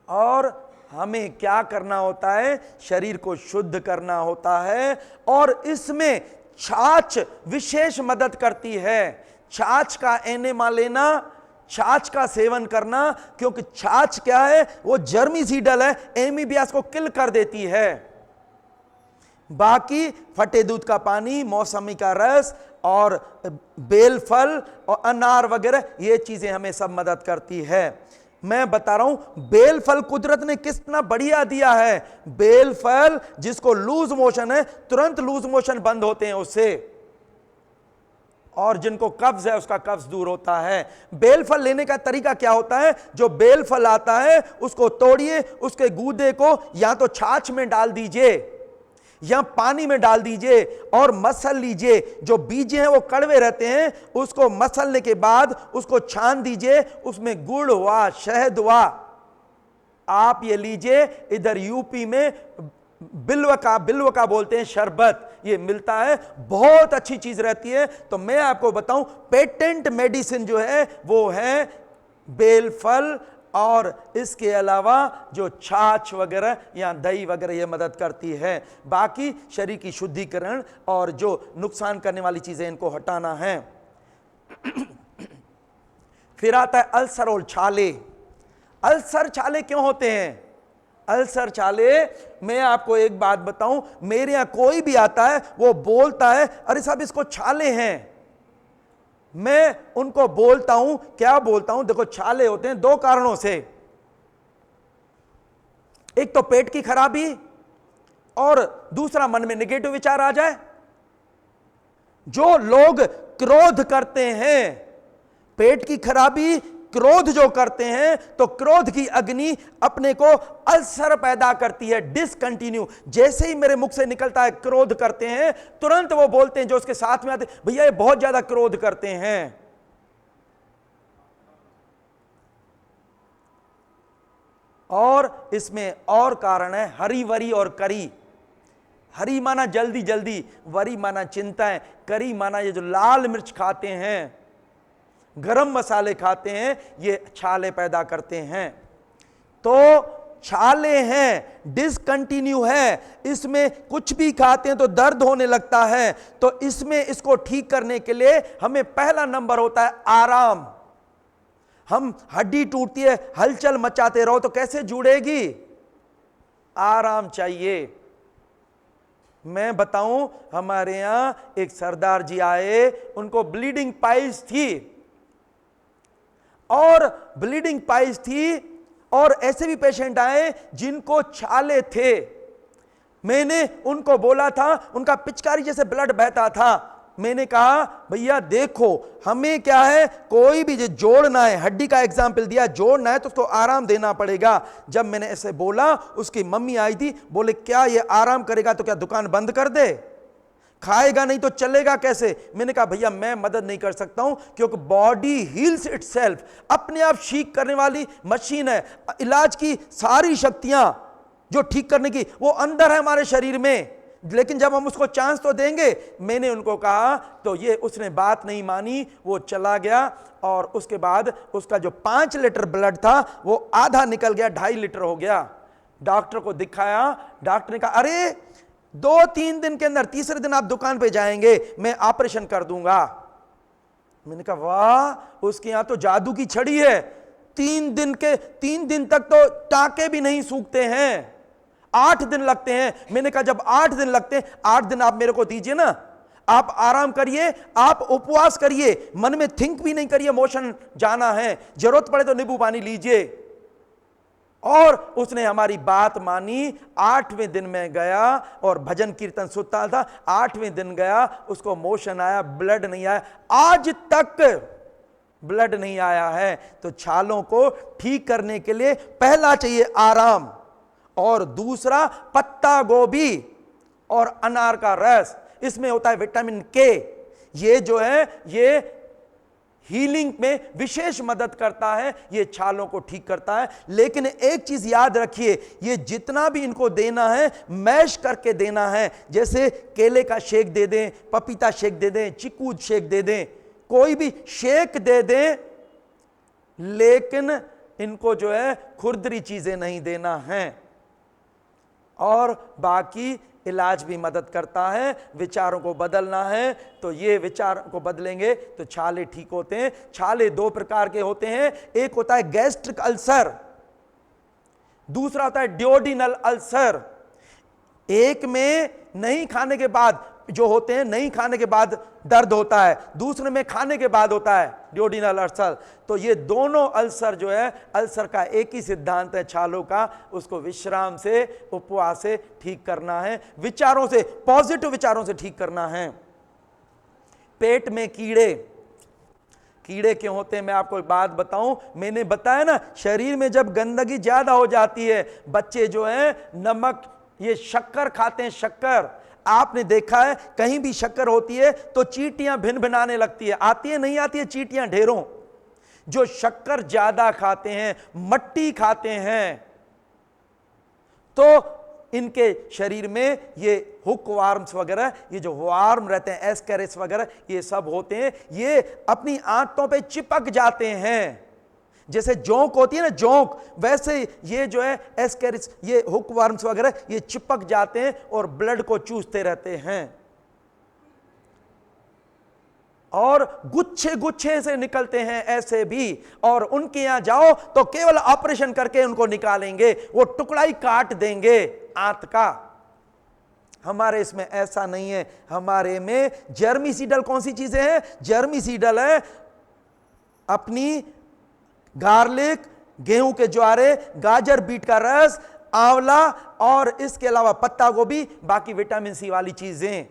और हमें क्या करना होता है, शरीर को शुद्ध करना होता है, और इसमें छाछ विशेष मदद करती है। छाछ का एनेमा लेना, छाछ का सेवन करना, क्योंकि छाछ क्या है, वो जर्मिसीडल है, एमीबियास को किल कर देती है। बाकी फटे दूध का पानी, मौसमी का रस और बेल फल और अनार वगैरह, ये चीजें हमें सब मदद करती है। मैं बता रहा हूं बेल फल कुदरत ने कितना बढ़िया दिया है। बेल फल जिसको लूज मोशन है, तुरंत लूज मोशन बंद होते हैं उससे, और जिनको कब्ज है उसका कब्ज दूर होता है। बेल फल लेने का तरीका क्या होता है, जो बेल फल आता है उसको तोड़िए, उसके गूदे को या तो छाछ में डाल दीजिए, या पानी में डाल दीजिए और मसल लीजिए। जो बीज हैं वो कड़वे रहते हैं, उसको मसलने के बाद उसको छान दीजिए, उसमें गुड़ हुआ, शहद हुआ। आप ये लीजिए, इधर यूपी में बिल्व का बोलते हैं शरबत, ये मिलता है, बहुत अच्छी चीज रहती है। तो मैं आपको बताऊं, पेटेंट मेडिसिन जो है वो है बेल फल, और इसके अलावा जो छाछ वगैरह या दही वगैरह ये मदद करती है। बाकी शरीर की शुद्धिकरण और जो नुकसान करने वाली चीजें इनको हटाना है। फिर आता है अल्सर और छाले। अल्सर छाले क्यों होते हैं? अल्सर छाले, मैं आपको एक बात बताऊं, मेरे यहां कोई भी आता है वो बोलता है अरे साहब इसको छाले हैं। मैं उनको बोलता हूं, क्या बोलता हूं, देखो छाले होते हैं दो कारणों से। एक तो पेट की खराबी, और दूसरा मन में नेगेटिव विचार आ जाए। जो लोग क्रोध करते हैं, पेट की खराबी, क्रोध जो करते हैं, तो क्रोध की अग्नि अपने को अल्सर पैदा करती है, डिसकंटिन्यू। जैसे ही मेरे मुख से निकलता है क्रोध करते हैं, तुरंत वो बोलते हैं जो उसके साथ में आते, भैया ये बहुत ज्यादा क्रोध करते हैं। और इसमें और कारण है हरी वरी और करी। हरी माना जल्दी जल्दी, वरी माना चिंताएं, करी माना ये जो लाल मिर्च खाते हैं, गरम मसाले खाते हैं, ये छाले पैदा करते हैं। तो छाले हैं, डिसकंटिन्यू है, इसमें कुछ भी खाते हैं तो दर्द होने लगता है। तो इसमें इसको ठीक करने के लिए हमें पहला नंबर होता है आराम। हम हड्डी टूटती है, हलचल मचाते रहो तो कैसे जुड़ेगी? आराम चाहिए। मैं बताऊं, हमारे यहां एक सरदार जी आए, उनको ब्लीडिंग पाइल्स थी, और ब्लीडिंग पाइल्स थी, और ऐसे भी पेशेंट आए जिनको छाले थे। मैंने उनको बोला था, उनका पिचकारी जैसे ब्लड बहता था। मैंने कहा भैया देखो, हमें क्या है, कोई भी जो जोड़ना है, हड्डी का एग्जाम्पल दिया, जोड़ना है तो उसको आराम देना पड़ेगा। जब मैंने ऐसे बोला, उसकी मम्मी आई थी, बोले क्या ये आराम करेगा तो क्या दुकान बंद कर दे? खाएगा नहीं तो चलेगा कैसे? मैंने कहा भैया मैं मदद नहीं कर सकता हूं, क्योंकि बॉडी हील्स इटसेल्फ, अपने आप ठीक करने वाली मशीन है। इलाज की सारी शक्तियां जो ठीक करने की, वो अंदर है हमारे शरीर में, लेकिन जब हम उसको चांस तो देंगे। मैंने उनको कहा तो ये उसने बात नहीं मानी, वो चला गया। और उसके बाद उसका जो 5 लीटर ब्लड था वो आधा निकल गया, 2.5 लीटर हो गया। डॉक्टर को दिखाया, डॉक्टर ने कहा अरे 2-3 दिन के अंदर, तीसरे दिन आप दुकान पे जाएंगे, मैं ऑपरेशन कर दूंगा। मैंने कहा वाह, उसके यहां तो जादू की छड़ी है। 3 दिन तक तो टाके भी नहीं सूखते हैं, 8 दिन लगते हैं। मैंने कहा जब 8 दिन लगते हैं, 8 दिन आप मेरे को दीजिए ना, आप आराम करिए, आप उपवास करिए, मन में थिंक भी नहीं करिए, मोशन जाना है, जरूरत पड़े तो नींबू पानी लीजिए। और उसने हमारी बात मानी। 8वें दिन में गया और भजन कीर्तन सुनता था। 8वें दिन गया, उसको मोशन आया, ब्लड नहीं आया, आज तक ब्लड नहीं आया है। तो छालों को ठीक करने के लिए पहला चाहिए आराम, और दूसरा पत्ता गोभी और अनार का रस, इसमें होता है विटामिन के। ये जो है ये हीलिंग में विशेष मदद करता है, ये छालों को ठीक करता है। लेकिन एक चीज याद रखिए, ये जितना भी इनको देना है मैश करके देना है। जैसे केले का शेक दे दें, पपीता शेक दे दें, चीकू शेक दे दें, कोई भी शेक दे दें, लेकिन इनको जो है खुरदरी चीजें नहीं देना है। और बाकी इलाज भी मदद करता है। विचारों को बदलना है तो ये विचार को बदलेंगे तो छाले ठीक होते हैं। छाले 2 प्रकार के होते हैं, एक होता है गैस्ट्रिक अल्सर, दूसरा होता है ड्यूोडिनल अल्सर। एक में नहीं खाने के बाद जो होते हैं, नहीं खाने के बाद दर्द होता है, दूसरे में खाने के बाद होता है ड्यूोडिनल अल्सर। तो ये दोनों अल्सर जो है, अल्सर का एक ही सिद्धांत है छालों का, उसको विश्राम से, उपवास से ठीक करना है, विचारों से, पॉजिटिव विचारों से ठीक करना है। पेट में कीड़े, कीड़े क्यों होते हैं मैं आपको एक बात बताऊं। मैंने बताया ना, शरीर में जब गंदगी ज्यादा हो जाती है, बच्चे जो हैं नमक ये शक्कर खाते हैं, शक्कर। आपने देखा है कहीं भी शक्कर होती है तो चींटियां भिन भिनाने लगती है, आती है नहीं आती है चींटियां ढेरों। जो शक्कर ज्यादा खाते हैं, मट्टी खाते हैं, तो इनके शरीर में ये हुक वार्म्स वगैरह, ये जो वार्म रहते हैं, एस्केरिस वगैरह, ये सब होते हैं, ये अपनी आंतों पे चिपक जाते हैं। जैसे जोंक होती है ना, जोंक, वैसे ये जो है एस्केरिस, ये हुक वार्म्स वगैरह, ये चिपक जाते हैं और ब्लड को चूसते रहते हैं और गुच्छे गुच्छे से निकलते हैं ऐसे भी। और उनके यहां जाओ तो केवल ऑपरेशन करके उनको निकालेंगे, वो टुकड़ा ही काट देंगे आंत का। हमारे इसमें ऐसा नहीं है। हमारे में जर्मिसीडल कौन सी चीजें हैं? जर्मिसीडल है अपनी गार्लिक, गेहूं के ज्वारे, गाजर, बीट का रस, आंवला और इसके अलावा पत्ता गोभी, बाकी विटामिन सी वाली चीजें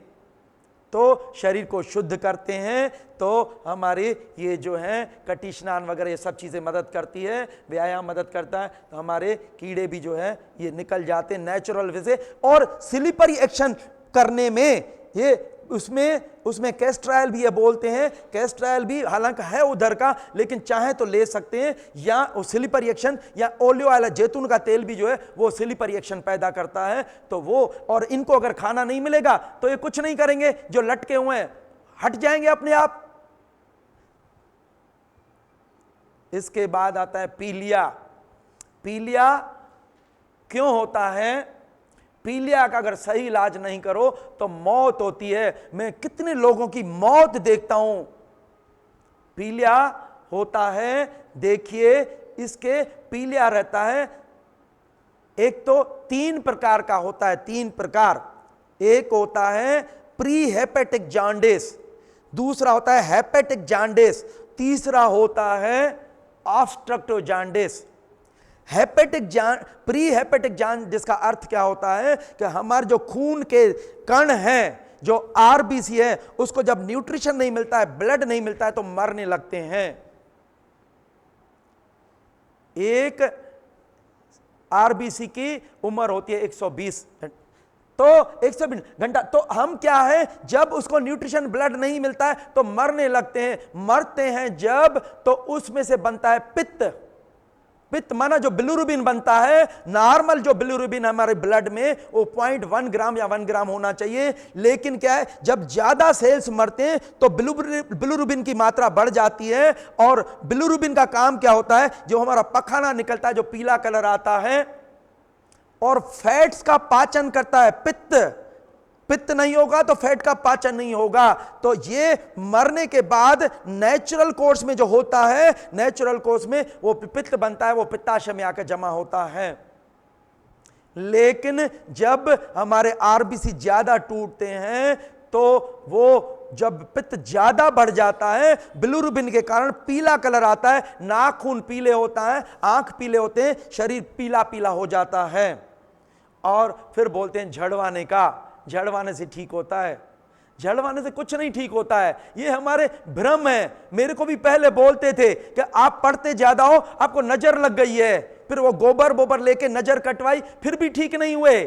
तो शरीर को शुद्ध करते हैं। तो हमारे ये जो हैं कटी स्नान वगैरह ये सब चीज़ें मदद करती है, व्यायाम मदद करता है, तो हमारे कीड़े भी जो है ये निकल जाते हैं नेचुरल वे से। और स्लिपरी एक्शन करने में ये उसमें कैस्ट्रायल भी ये बोलते हैं, कैस्ट्रायल भी हालांकि है उधर का, लेकिन चाहे तो ले सकते हैं, या स्लिपर रिएक्शन, या ओलिव ऑयल, जैतून का तेल भी जो है वो स्लिपर रिएक्शन पैदा करता है। तो वो, और इनको अगर खाना नहीं मिलेगा तो ये कुछ नहीं करेंगे, जो लटके हुए हैं हट जाएंगे अपने आप। इसके बाद आता है पीलिया। पीलिया क्यों होता है? पीलिया का अगर सही इलाज नहीं करो तो मौत होती है। मैं कितने लोगों की मौत देखता हूं। पीलिया होता है, देखिए इसके पीलिया रहता है, एक तो 3 प्रकार का होता है, 3 प्रकार। एक होता है प्री हेपेटिक जॉन्डिस, दूसरा होता है हेपेटिक जॉन्डिस, तीसरा होता है obstructive jaundice. Pre hepatic jaundice का अर्थ क्या होता है कि हमारे जो खून के कण हैं, जो आरबीसी है, उसको जब न्यूट्रिशन नहीं मिलता है, ब्लड नहीं मिलता है तो मरने लगते हैं। एक आरबीसी की उम्र होती है 120, तो 120 घंटा। तो हम क्या है, जब उसको न्यूट्रिशन ब्लड नहीं मिलता है तो मरने लगते हैं। मरते हैं जब, तो उसमें से बनता है पित्त। पित्त माना जो बिलिरुबिन बनता है, नॉर्मल जो बिलिरुबिन हमारे ब्लड में वो 0.1 ग्राम या 1 ग्राम होना चाहिए। लेकिन क्या है, जब ज्यादा सेल्स मरते हैं तो बिलिरुबिन की मात्रा बढ़ जाती है। और बिलिरुबिन का काम क्या होता है, जो हमारा पखाना निकलता है, जो पीला कलर आता है, और फैट्स का पाचन करता है। पित्त नहीं होगा तो फैट का पाचन नहीं होगा। तो ये मरने के बाद नेचुरल कोर्स में जो होता है, नेचुरल कोर्स में वो पित्त बनता है, वो पित्ताशय में आकर जमा होता है। लेकिन जब हमारे आरबीसी ज्यादा टूटते हैं तो वो, जब पित्त ज्यादा बढ़ जाता है, बिलिरुबिन के कारण पीला कलर आता है, नाखून पीले होता है, आंख पीले होते हैं, शरीर पीला पीला हो जाता है। और फिर बोलते हैं झड़वाने का, झड़वाने से ठीक होता है। झड़वाने से कुछ नहीं ठीक होता है, ये हमारे भ्रम है। मेरे को भी पहले बोलते थे कि आप पढ़ते ज्यादा हो, आपको नजर लग गई है। फिर वो गोबर लेके नजर कटवाई, फिर भी ठीक नहीं हुए।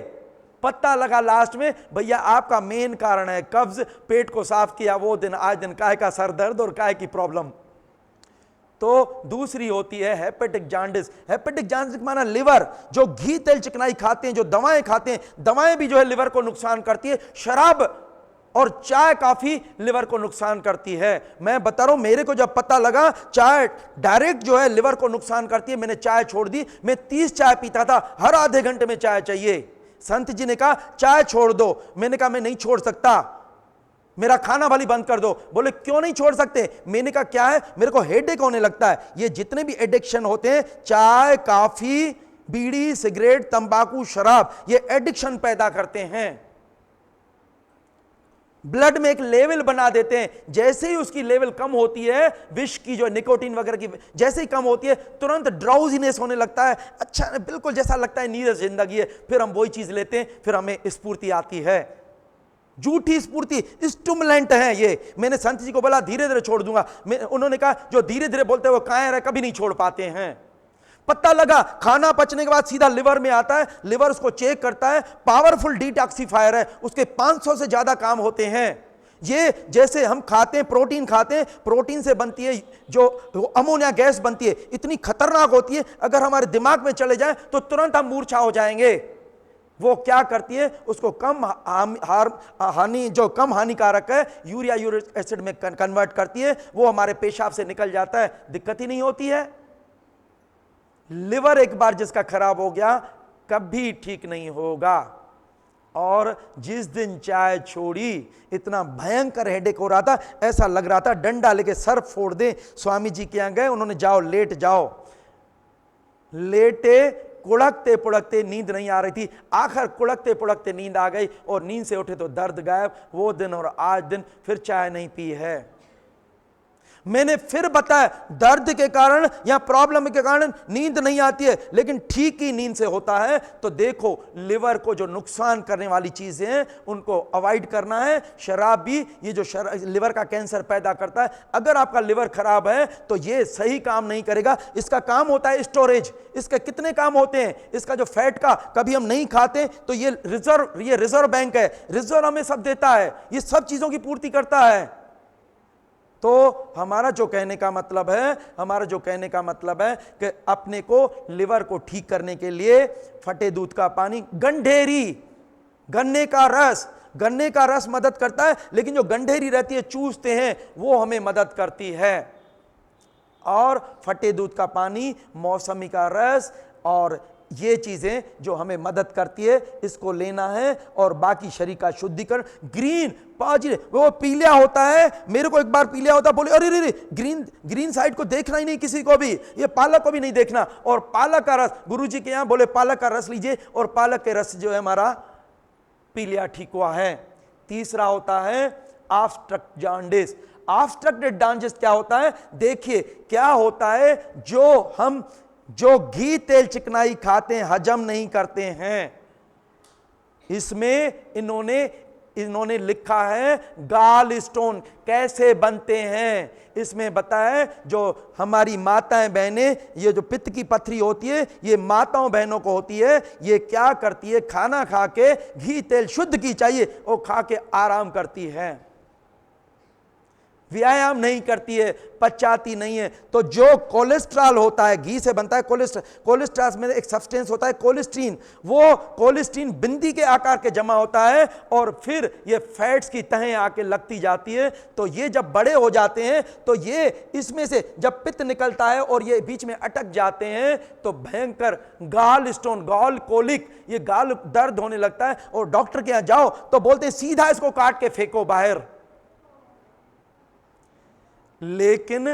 पता लगा लास्ट में, भैया आपका मेन कारण है कब्ज, पेट को साफ किया, वो दिन आज दिन काहे का सर दर्द और काहे की प्रॉब्लम। तो दूसरी होती है हेपेटिक जॉन्डिस। हेपेटिक जॉन्डिस माना लिवर, जो घी तेल चिकनाई खाते हैं, जो दवाएं खाते हैं, दवाएं भी जो है लिवर को नुकसान करती है। शराब और चाय काफी लिवर को नुकसान करती है। मैं बता रहा हूं, मेरे को जब पता लगा चाय डायरेक्ट जो है लिवर को नुकसान करती है, मैंने चाय छोड़ दी। मैं 30 चाय पीता था, हर आधे घंटे में चाय चाहिए। संत जी ने कहा चाय छोड़ दो, मैंने कहा मैं नहीं छोड़ सकता, मेरा खाना भली बंद कर दो। बोले क्यों नहीं छोड़ सकते? मैंने कहा क्या है, मेरे को हेडेक होने लगता है। ये जितने भी एडिक्शन होते हैं, चाय, कॉफी, बीड़ी, सिगरेट, तंबाकू, शराब, ये एडिक्शन पैदा करते हैं। ब्लड में एक लेवल बना देते हैं। जैसे ही उसकी लेवल कम होती है, विष की जो निकोटीन वगैरह की जैसे ही कम होती है, तुरंत ड्राउजीनेस होने लगता है। अच्छा, बिल्कुल जैसा लगता है नीरस जिंदगी है। फिर हम वही चीज लेते हैं, फिर हमें स्फूर्ति आती है। झूठी स्फूर्ति, स्टिमुलेंट है ये। मैंने संत जी को बोला धीरे धीरे छोड़ दूंगा, उन्होंने कहा जो धीरे धीरे बोलते हैं वो कायर है, कभी नहीं छोड़ पाते हैं। पता लगा खाना पचने के बाद सीधा लिवर में आता है, लिवर उसको चेक करता है, पावरफुल डिटॉक्सिफायर है, उसके 500 से ज्यादा काम होते हैं। ये जैसे हम खाते हैं, प्रोटीन खाते हैं, प्रोटीन से बनती है जो अमोनिया गैस बनती है, इतनी खतरनाक होती है, अगर हमारे दिमाग में चले जाए तो तुरंत हम मूर्छा हो जाएंगे। वो क्या करती है, उसको कम हानिकारक है यूरिया यूरिक एसिड में कन्वर्ट करती है, वो हमारे पेशाब से निकल जाता है, दिक्कत ही नहीं होती है। लिवर एक बार जिसका खराब हो गया कभी ठीक नहीं होगा। और जिस दिन चाय छोड़ी इतना भयंकर हेडेक हो रहा था, ऐसा लग रहा था डंडा लेके सर फोड़ दे। स्वामी जी के यहां गए, उन्होंने जाओ लेट जाओ, लेटे, कुड़कते पुड़कते नींद नहीं आ रही थी, आखिर कुड़कते पुड़कते नींद आ गई और नींद से उठे तो दर्द गायब। वो दिन और आज दिन फिर चाय नहीं पी है। मैंने फिर बताया दर्द के कारण या प्रॉब्लम के कारण नींद नहीं आती है, लेकिन ठीक ही नींद से होता है। तो देखो, लिवर को जो नुकसान करने वाली चीजें हैं उनको अवॉइड करना है। शराब भी, ये जो लिवर का कैंसर पैदा करता है, अगर आपका लिवर खराब है तो ये सही काम नहीं करेगा। इसका काम होता है स्टोरेज। इसके कितने काम होते हैं, इसका जो फैट का कभी हम नहीं खाते तो ये रिजर्व बैंक है, रिजर्व हमें सब देता है, ये सब चीजों की पूर्ति करता है। तो हमारा जो कहने का मतलब है कि अपने को लिवर को ठीक करने के लिए फटे दूध का पानी, गंढेरी, गन्ने का रस मदद करता है, लेकिन जो गंढेरी रहती है चूसते हैं वो हमें मदद करती है। और फटे दूध का पानी, मौसमी का रस और ये चीजें जो हमें मदद करती है, इसको लेना है। और बाकी शरीर का शुद्धिकरण, ग्रीन वो पीलिया होता है, मेरे को एक बार पीलिया होता, बोले अरे रे ग्रीन साइड को देखना ही नहीं किसी को भी, ये पालक को भी नहीं देखना। और पालक का रस, गुरुजी के यहां बोले पालक का रस लीजिए, और पालक के रस जो है हमारा पीलिया ठीक हुआ है। तीसरा होता है ऑब्स्ट्रक्ट जॉन्डिस। ऑब्स्ट्रक्टेड जॉन्डिस क्या होता है, देखिए क्या होता है, जो घी तेल चिकनाई खाते हैं, हजम नहीं करते हैं। इसमें इन्होंने लिखा है गाल स्टोन कैसे बनते हैं, इसमें बताया जो हमारी माताएं बहनें, ये जो पित्त की पथरी होती है ये माताओं बहनों को होती है, ये क्या करती है, खाना खा के घी तेल शुद्ध की चाहिए, वो खा के आराम करती है, व्यायाम नहीं करती है, पचाती नहीं है। तो जो कोलेस्ट्रॉल होता है, घी से बनता है कोलेस्ट्रॉल में एक सब्सटेंस होता है कोलेस्ट्रीन, वो कोलेस्ट्रीन बिंदी के आकार के जमा होता है और फिर ये फैट्स की तहें आके लगती जाती है। तो ये जब बड़े हो जाते हैं तो ये इसमें से जब पित्त निकलता है और ये बीच में अटक जाते हैं तो भयंकर गाल स्टोन, गाल कोलिक, ये गाल दर्द होने लगता है। और डॉक्टर के यहां जाओ तो बोलते हैं सीधा इसको काट के फेंको बाहर। लेकिन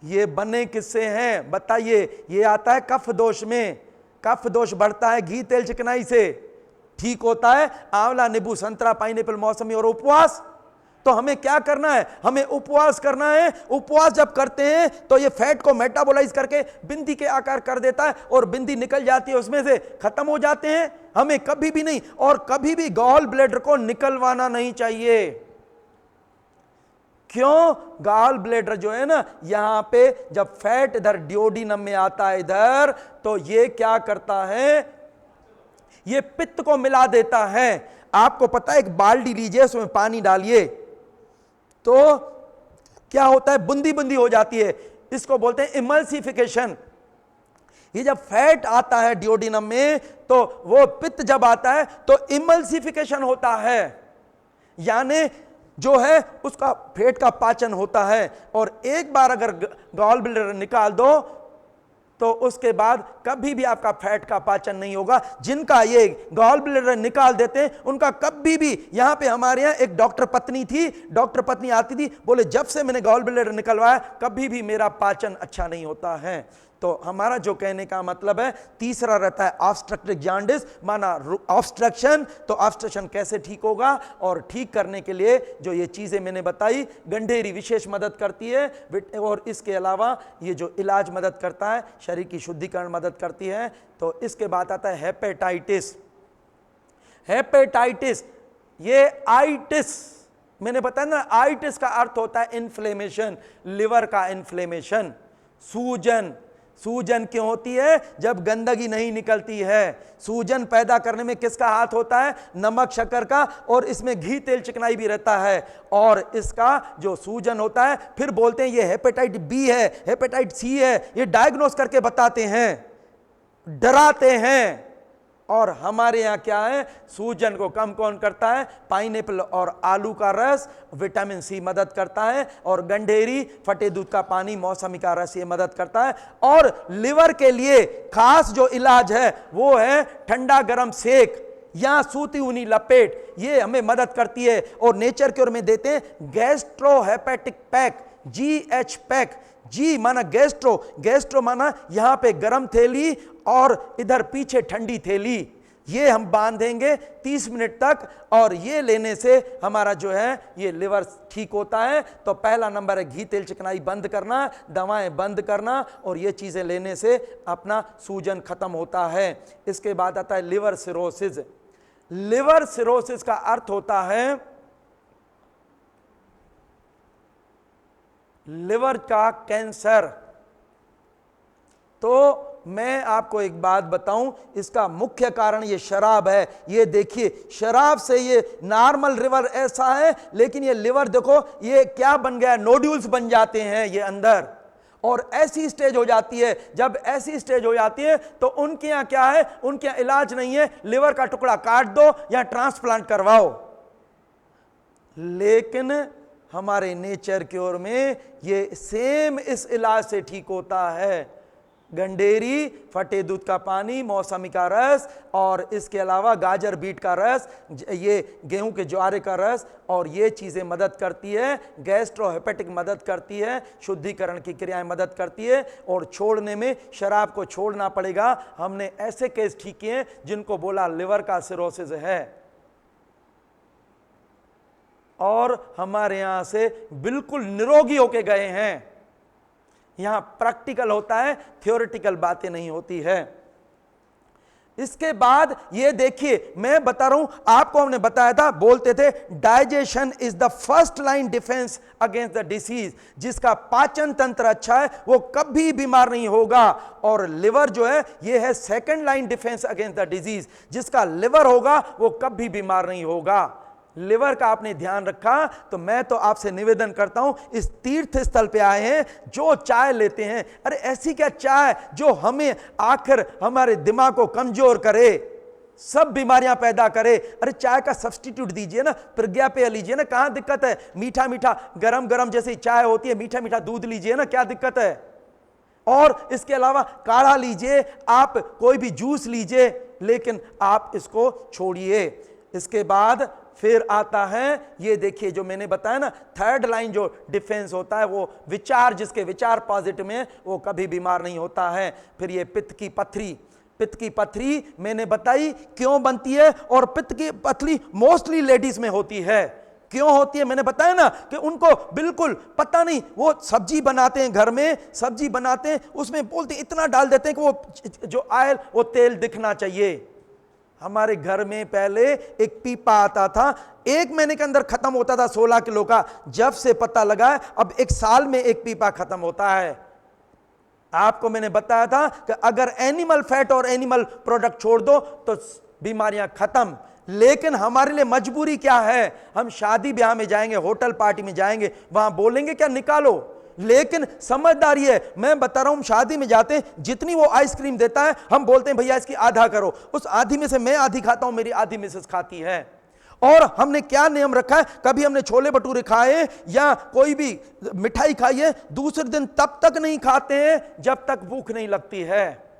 ये बने किससे हैं बताइए, ये आता है कफ दोष में। कफ दोष बढ़ता है घी तेल चिकनाई से, ठीक होता है आंवला, नींबू, संतरा, पाइनएप्पल, मौसमी और उपवास। तो हमें क्या करना है, हमें उपवास करना है। उपवास जब करते हैं तो ये फैट को मेटाबोलाइज करके बिंदी के आकार कर देता है और बिंदी निकल जाती है, उसमें से खत्म हो जाते हैं। हमें कभी भी नहीं, और कभी भी गॉल ब्लैडर को निकलवाना नहीं चाहिए। क्यों, गॉल ब्लैडर जो है ना, यहां पे जब फैट इधर डियोडिनम में आता है इधर, तो ये क्या करता है, ये पित्त को मिला देता है। आपको पता है, एक बाल्टी लीजिए, उसमें पानी डालिए तो क्या होता है, बूंदी बूंदी हो जाती है, इसको बोलते हैं इमल्सिफिकेशन। ये जब फैट आता है डियोडिनम में तो वो पित्त जब आता है तो इमल्सिफिकेशन होता है, यानी जो है उसका पेट का पाचन होता है। और एक बार अगर गॉल ब्लैडर निकाल दो तो उसके बाद कभी भी आपका फैट का पाचन नहीं होगा। जिनका ये गॉल ब्लैडर निकाल देते हैं उनका कभी भी, यहां पे हमारे यहां एक डॉक्टर पत्नी थी, डॉक्टर पत्नी आती थी, बोले जब से मैंने गॉल ब्लैडर निकलवाया कभी भी मेरा पाचन अच्छा नहीं होता है। तो हमारा जो कहने का मतलब है, तीसरा रहता है ऑब्स्ट्रक्टिव जॉन्डिस, माना ऑब्स्ट्रक्शन। तो ऑब्स्ट्रक्शन कैसे ठीक होगा, और ठीक करने के लिए जो ये चीजें मैंने बताई, गंढेरी विशेष मदद करती है। और इसके अलावा ये जो इलाज मदद करता है, शरीर की शुद्धिकरण मदद करती है। तो इसके बाद आता है हेपेटाइटिस। हेपेटाइटिस, ये आइटिस, मैंने बताया ना, आइटिस का अर्थ होता है इन्फ्लेमेशन, लिवर का इन्फ्लेमेशन, सूजन। सूजन क्यों होती है? जब गंदगी नहीं निकलती है। सूजन पैदा करने में किसका हाथ होता है? नमक शक्कर का, और इसमें घी तेल चिकनाई भी रहता है। और इसका जो सूजन होता है, फिर बोलते हैं ये हेपेटाइट बी है, हेपेटाइट सी है, ये डायग्नोस करके बताते हैं, डराते हैं। और हमारे यहाँ क्या है? सूजन को कम कौन करता है? पाइनएप्पल और आलू का रस विटामिन सी मदद करता है, और गंडेरी, फटे दूध का पानी, मौसमी का रस ये मदद करता है। और लिवर के लिए खास जो इलाज है वो है ठंडा गरम सेक या सूती ऊनी लपेट, ये हमें मदद करती है। और नेचर क्योर में देते हैं गैस्ट्रोहेपेटिक पैक, GH पैक। जी माना गैस्ट्रो, गैस्ट्रो माना यहां पे गरम थैली और इधर पीछे ठंडी थैली, ये हम बांधेंगे 30 मिनट तक, और ये लेने से हमारा जो है ये लिवर ठीक होता है। तो पहला नंबर है घी तेल चिकनाई बंद करना, दवाएं बंद करना, और ये चीजें लेने से अपना सूजन खत्म होता है। इसके बाद आता है लिवर सिरोसिस। लिवर सिरोसिस का अर्थ होता है लिवर का कैंसर। तो मैं आपको एक बात बताऊं, इसका मुख्य कारण ये शराब है। ये देखिए, शराब से ये नॉर्मल लिवर ऐसा है, लेकिन ये लिवर देखो ये क्या बन गया, नोड्यूल्स बन जाते हैं ये अंदर, और ऐसी स्टेज हो जाती है। जब ऐसी स्टेज हो जाती है तो उनके यहाँ क्या है? उनके यहाँ इलाज नहीं है, लिवर का टुकड़ा काट दो या ट्रांसप्लांट करवाओ। लेकिन हमारे नेचर क्योर में ये सेम इस इलाज से ठीक होता है। गंडेरी, फटे दूध का पानी, मौसमी का रस, और इसके अलावा गाजर बीट का रस, ये गेहूं के ज्वारे का रस, और ये चीज़ें मदद करती है। गैस्ट्रोहेपेटिक मदद करती है, शुद्धिकरण की क्रियाएं मदद करती है। और छोड़ने में शराब को छोड़ना पड़ेगा। हमने ऐसे केस ठीक किए हैं जिनको बोला लिवर का सिरोसिस है, और हमारे यहां से बिल्कुल निरोगी होके गए हैं। यहां प्रैक्टिकल होता है, थ्योरेटिकल बातें नहीं होती है। इसके बाद ये देखिए, मैं बता रहा हूं आपको, हमने बताया था, बोलते थे digestion is the first line defence against the disease. जिसका पाचन तंत्र अच्छा है वो कभी बीमार नहीं होगा, और लिवर जो है ये है second line defence against the disease. जिसका लिवर होगा वो कभी बीमार नहीं होगा। लिवर का आपने ध्यान रखा, तो मैं तो आपसे निवेदन करता हूं, इस तीर्थ स्थल पे आए हैं, जो चाय लेते हैं, अरे ऐसी क्या चाय जो हमें आखिर हमारे दिमाग को कमजोर करे, सब बीमारियां पैदा करे। अरे चाय का सब्स्टिट्यूट दीजिए ना, प्रज्ञा पे लीजिए ना, कहां दिक्कत है? मीठा मीठा गरम गरम जैसी चाय होती है, मीठा मीठा दूध लीजिए ना, क्या दिक्कत है? और इसके अलावा काढ़ा लीजिए, आप कोई भी जूस लीजिए, लेकिन आप इसको छोड़िए। इसके बाद फिर आता है, ये देखिए जो मैंने बताया ना, थर्ड लाइन जो डिफेंस होता है वो विचार, जिसके विचार पॉजिटिव में वो कभी बीमार नहीं होता है। फिर ये पित्त की पथरी, पित्त की पथरी मैंने बताई क्यों बनती है, और पित्त की पथरी मोस्टली लेडीज में होती है। क्यों होती है? मैंने बताया ना कि उनको बिल्कुल पता नहीं, वो सब्जी बनाते हैं, घर में सब्जी बनाते हैं, उसमें बोलते इतना डाल देते हैं कि वो जो ऑयल वो तेल दिखना चाहिए। हमारे घर में पहले एक पीपा आता था, 1 महीने के अंदर खत्म होता था 16 किलो का। जब से पता लगा अब 1 साल में एक पीपा खत्म होता है। आपको मैंने बताया था कि अगर एनिमल फैट और एनिमल प्रोडक्ट छोड़ दो तो बीमारियां खत्म। लेकिन हमारे लिए मजबूरी क्या है? हम शादी ब्याह में जाएंगे, होटल पार्टी में जाएंगे, वहां बोलेंगे क्या? निकालो। लेकिन समझदारी है, मैं बता रहा हूं, शादी में जाते हैं, जितनी वो आइसक्रीम देता है हम बोलते हैं भैया इसकी आधा करो। उस आधी में से मैं आधी खाता हूं, मेरी आधी मिसेस खाती है। और हमने क्या नियम रखा है, कभी हमने छोले भटूरे खाए या कोई भी मिठाई खाई है, दूसरे दिन तब तक नहीं खाते हैं जब तक भूख नहीं लगती है।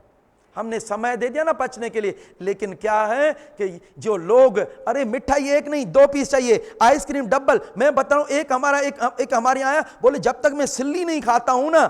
हमने समय दे दिया ना पचने के लिए। लेकिन क्या है कि जो लोग, अरे मिठाई 1 नहीं 2 पीस चाहिए, आइसक्रीम डबल। मैं बता रहा हूं, एक हमारे यहाँ आया, बोले जब तक मैं सिल्ली नहीं खाता हूं ना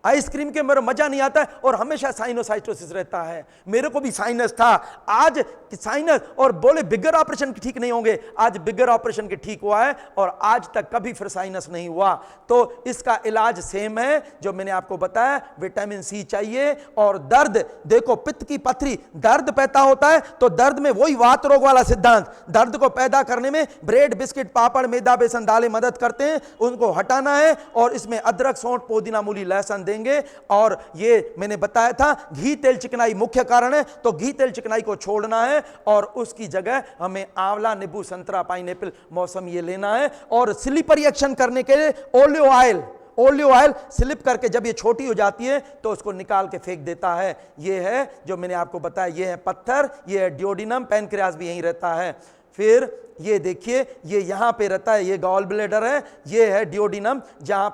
आइसक्रीम के, मेरा मजा नहीं आता है, और हमेशा साइनोसाइटोसिस रहता है। मेरे को भी साइनस था, आज साइनस, और बोले बिगर ऑपरेशन के ठीक नहीं होंगे, आज बिगर ऑपरेशन के ठीक हुआ है, और आज तक कभी फिर साइनस नहीं हुआ। तो इसका इलाज सेम है जो मैंने आपको बताया, विटामिन सी चाहिए। और दर्द देखो, पित्त की पथरी, दर्द पैदा होता है तो दर्द में वही वात रोग वाला सिद्धांत, दर्द को पैदा करने में ब्रेड, बिस्किट, पापड़, मैदा, बेसन, दालें मदद करते हैं, उनको हटाना है। और इसमें अदरक, सौंठ, पुदीना, मूली, लहसुन देंगे। और ये मैंने बताया था घी तेल चिकनाई मुख्य कारण है, तो घी तेल चिकनाई को छोड़ना है और उसकी जगह हमें आंवला, नींबू, संतरा, पाइनएप्पल, मौसम ये लेना है। और स्लिप रिएक्शन करने के लिए ओलिव ऑयल स्लिप करके जब ये छोटी हो जाती है तो उसको निकाल के फेंक देता है। ये है जो मैंने आपको बताया, ये है पत्थर, ये है डियोडिनम, पैनक्रियास भी यहीं रहता है। फिर ये देखिए, ये यहां पे रहता है, ये गॉल ब्लैडर है, ये है डियोडिनम जहां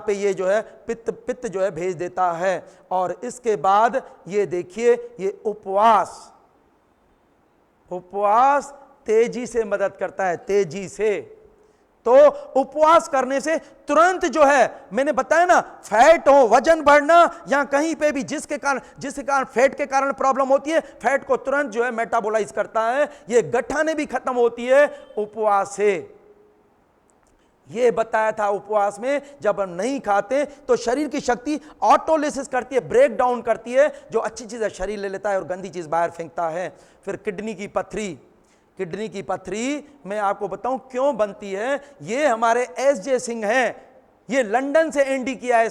पे ये जो है पित्त जो है भेज देता है। और इसके बाद ये देखिए, ये उपवास तेजी से मदद करता है, तेजी से। तो उपवास करने से तुरंत जो है, मैंने बताया ना, फैट हो, वजन बढ़ना या कहीं पे भी जिसके कारण फैट के कारण प्रॉब्लम होती है, फैट को तुरंत जो है मेटाबोलाइज करता है। ये गठाने भी खत्म होती है उपवास से। ये बताया था उपवास में जब हम नहीं खाते तो शरीर की शक्ति ऑटोलिसिस करती है, ब्रेक डाउन करती है, जो अच्छी चीज है शरीर ले लेता है और गंदी चीज बाहर फेंकता है। फिर किडनी की पथरी मैं आपको बताऊं क्यों बनती है। ये हमारे एस.जे. सिंह हैं, ये लंदन से एनडी किया है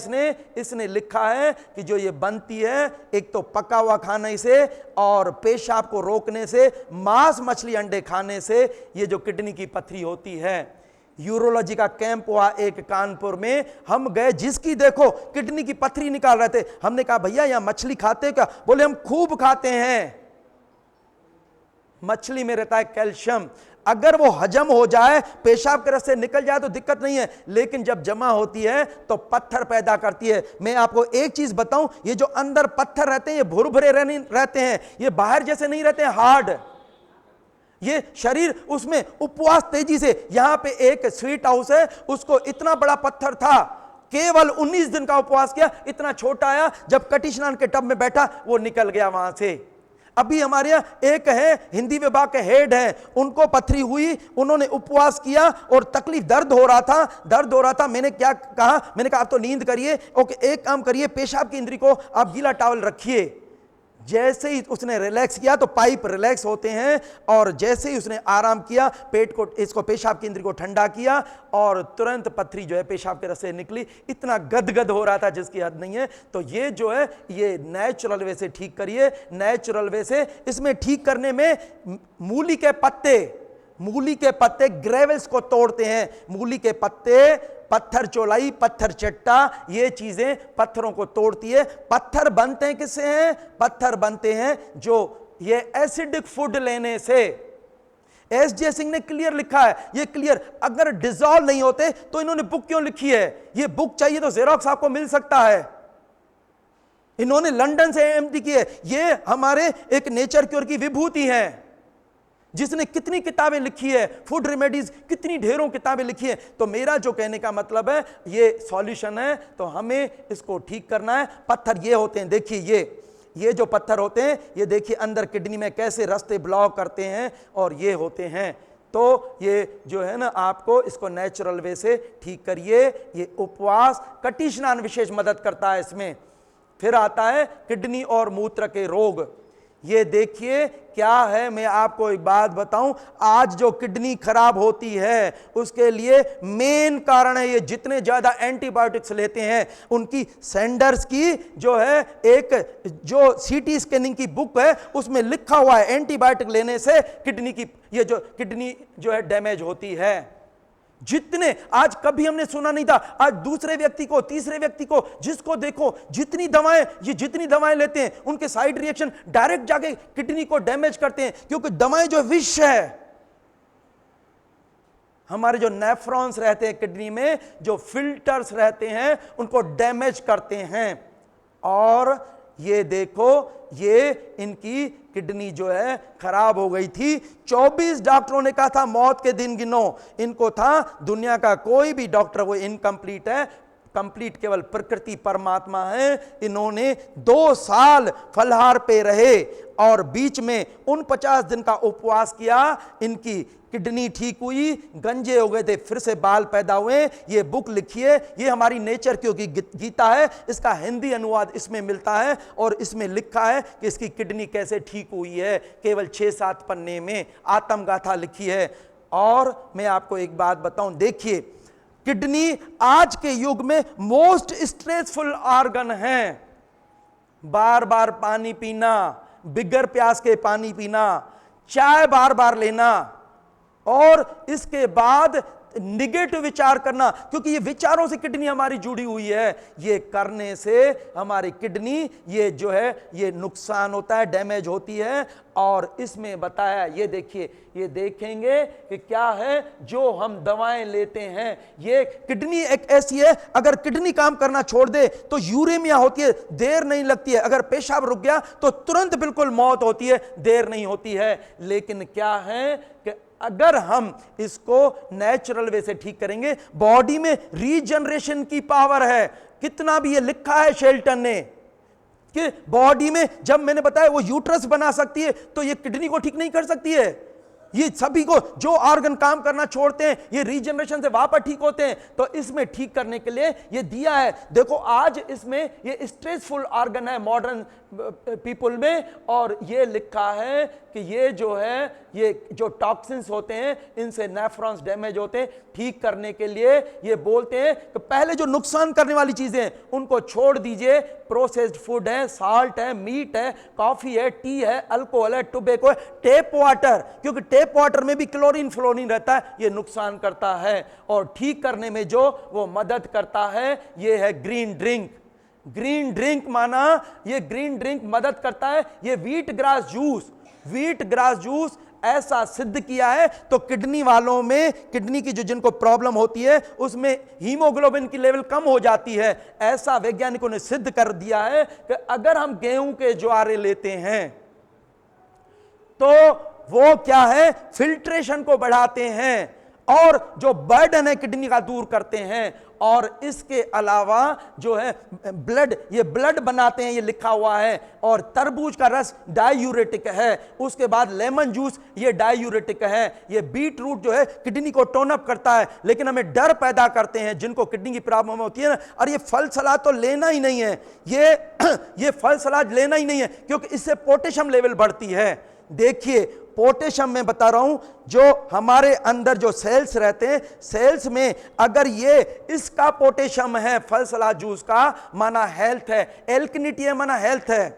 इसने लिखा है कि जो ये बनती है, एक तो पका हुआ खाने से और पेशाब को रोकने से, मांस, मछली, अंडे खाने से ये जो किडनी की पथरी होती है। यूरोलॉजी का कैंप हुआ एक कानपुर में, हम गए, जिसकी देखो किडनी की पथरी निकाल रहे थे। हमने कहा भैया यहां मछली खाते क्या? बोले हम खूब खाते हैं। मछली में रहता है कैल्शियम, अगर वो हजम हो जाए, पेशाब के रास्ते निकल जाए तो दिक्कत नहीं है, लेकिन जब जमा होती है तो पत्थर पैदा करती है। मैं आपको एक चीज बताऊं, ये जो अंदर पत्थर रहते हैं ये भुरभुरे रहते हैं, ये बाहर जैसे नहीं रहते हैं हार्ड। ये शरीर उसमें उपवास तेजी से, यहां पे एक स्वीट हाउस है, उसको इतना बड़ा पत्थर था, केवल 19 दिन का उपवास किया, इतना छोटा आया, जब कटी स्नान के टब में बैठा वो निकल गया वहां से। अभी हमारे यहाँ एक है, हिंदी विभाग के हेड हैं, उनको पथरी हुई, उन्होंने उपवास किया और तकलीफ, दर्द हो रहा था। मैंने क्या कहा, मैंने कहा आप तो नींद करिए, ओके एक काम करिए, पेशाब की इंद्री को आप गीला टॉवल रखिए। जैसे ही उसने रिलैक्स किया तो पाइप रिलैक्स होते हैं, और जैसे ही उसने आराम किया, पेट को, इसको पेशाब की इंद्री को ठंडा किया और तुरंत पथरी जो है पेशाब के रस्ते निकली। इतना गदगद हो रहा था जिसकी हद नहीं है। तो ये जो है ये नेचुरल वे से ठीक करिए, नेचुरल वे से। इसमें ठीक करने में मूली के पत्ते ग्रेवल्स को तोड़ते हैं, मूली के पत्ते, पत्थर चौलाई, पत्थर चट्टा, ये चीजें पत्थरों को तोड़ती है। पत्थर बनते हैं किससे हैं? पत्थर बनते हैं जो ये एसिडिक फूड लेने से। एस.जे. सिंह ने क्लियर लिखा है, ये क्लियर, अगर डिसॉल्व नहीं होते तो इन्होंने बुक क्यों लिखी है? ये बुक चाहिए तो जेरोक्स आपको मिल सकता है। इन्होंने लंदन से एमडी की है। ये हमारे एक नेचर क्योर की विभूति है, जिसने कितनी किताबें लिखी है, फूड रेमेडीज, कितनी ढेरों किताबें लिखी है। तो मेरा जो कहने का मतलब है, ये सॉल्यूशन है, तो हमें इसको ठीक करना है। पत्थर ये होते हैं, देखिए ये जो पत्थर होते हैं, ये देखिए अंदर किडनी में कैसे रास्ते ब्लॉक करते हैं, और ये होते हैं। तो ये जो है ना, आपको इसको नेचुरल वे से ठीक करिए। ये उपवास, कटी स्नान विशेष मदद करता है इसमें। फिर आता है किडनी और मूत्र के रोग। ये देखिए क्या है, मैं आपको एक बात बताऊं, आज जो किडनी खराब होती है उसके लिए मेन कारण है ये जितने ज्यादा एंटीबायोटिक्स लेते हैं। उनकी सैंडर्स की जो है एक जो सीटी स्कैनिंग की बुक है, उसमें लिखा हुआ है एंटीबायोटिक लेने से किडनी की ये जो किडनी जो है डैमेज होती है। जितने आज कभी हमने सुना नहीं था, आज दूसरे व्यक्ति को, तीसरे व्यक्ति को, जिसको देखो जितनी दवाएं लेते हैं, उनके साइड रिएक्शन डायरेक्ट जाके किडनी को डैमेज करते हैं, क्योंकि दवाएं जो विष है। हमारे जो नेफ्रॉन्स रहते हैं किडनी में, जो फिल्टर्स रहते हैं, उनको डैमेज करते हैं। और ये देखो, ये इनकी किडनी जो है खराब हो गई थी। 24 डॉक्टरों ने कहा था मौत के दिन गिनो, इनको था दुनिया का कोई भी डॉक्टर वो इनकम्प्लीट है, कंप्लीट केवल प्रकृति परमात्मा है। इन्होंने 2 साल फलहार पे रहे और बीच में 49 दिन का उपवास किया। इनकी किडनी ठीक हुई, गंजे हो गए थे, फिर से बाल पैदा हुए। ये बुक लिखिए, ये हमारी नेचर की गीता है, इसका हिंदी अनुवाद इसमें मिलता है, और इसमें लिखा है कि इसकी किडनी कैसे ठीक हुई है। केवल 6-7 पन्ने में आत्मगाथा लिखी है। और मैं आपको एक बात बताऊं, देखिए किडनी आज के युग में मोस्ट स्ट्रेसफुल ऑर्गन है। बार बार पानी पीना, बिगर प्यास के पानी पीना, चाय बार बार लेना और इसके बाद निगेटिव विचार करना, क्योंकि ये विचारों से किडनी हमारी जुड़ी हुई है। ये करने से हमारी किडनी ये जो है ये नुकसान होता है, डैमेज होती है। और इसमें बताया, ये देखिए, ये देखेंगे कि क्या है जो हम दवाएं लेते हैं। ये किडनी एक ऐसी है, अगर किडनी काम करना छोड़ दे तो यूरेमिया होती है, देर नहीं लगती है। अगर पेशाब रुक गया तो तुरंत बिल्कुल मौत होती है, देर नहीं होती है। लेकिन क्या है कि अगर हम इसको नेचुरल वे से ठीक करेंगे, बॉडी में रीजनरेशन की पावर है। कितना भी ये लिखा है शेल्टन ने कि बॉडी में, जब मैंने बताया वो यूट्रस बना सकती है, तो ये किडनी को ठीक नहीं कर सकती है। ये सभी को जो ऑर्गन काम करना छोड़ते हैं ये रीजनरेशन से वापस ठीक होते हैं। तो इसमें ठीक करने के लिए ये दिया है। देखो आज इसमें ये स्ट्रेसफुल ऑर्गन है मॉडर्न पीपल में, और ये लिखा है कि ये जो है ये जो टॉक्सिन्स होते हैं इनसे नेफ्रॉन्स डैमेज होते हैं। ठीक करने के लिए ये बोलते हैं कि पहले जो नुकसान करने वाली चीजें हैं उनको छोड़ दीजिए। प्रोसेस्ड फूड है, साल्ट है, मीट है, कॉफी है, टी है, अल्कोहल है, टोबैको है, टेप वाटर, क्योंकि टेप वाटर में भी क्लोरीन फ्लोरीन रहता है, ये नुकसान करता है। और ठीक करने में जो वो मदद करता है ये है ग्रीन ड्रिंक। ग्रीन ड्रिंक माना ये ग्रीन ड्रिंक मदद करता है। ये wheat grass juice, wheat grass juice ऐसा सिद्ध किया है तो किडनी वालों में, किडनी की जो जिनको प्रॉब्लम होती है उसमें हीमोग्लोबिन की लेवल कम हो जाती है। ऐसा वैज्ञानिकों ने सिद्ध कर दिया है कि अगर हम गेहूं के ज्वारे लेते हैं तो वो क्या है, फिल्ट्रेशन को बढ़ाते हैं और जो बर्डन है किडनी का दूर करते हैं। और इसके अलावा जो है ब्लड, ये ब्लड बनाते हैं, ये लिखा हुआ है। और तरबूज का रस डायूरेटिक है। उसके बाद लेमन जूस ये डायूरेटिक है। ये बीट रूट जो है किडनी को टोन अप करता है। लेकिन हमें डर पैदा करते हैं जिनको किडनी की प्रॉब्लम होती है ना, और ये फल सलाद तो लेना ही नहीं है, ये फल सलाद लेना ही नहीं है, क्योंकि इससे पोटेशियम लेवल बढ़ती है। देखिए पोटेशियम में बता रहा हूं, जो हमारे अंदर जो सेल्स रहते हैं, सेल्स में अगर ये इसका पोटेशियम है फल सलाद जूस का, माना हेल्थ है। एल्कनिटी है माना हेल्थ है।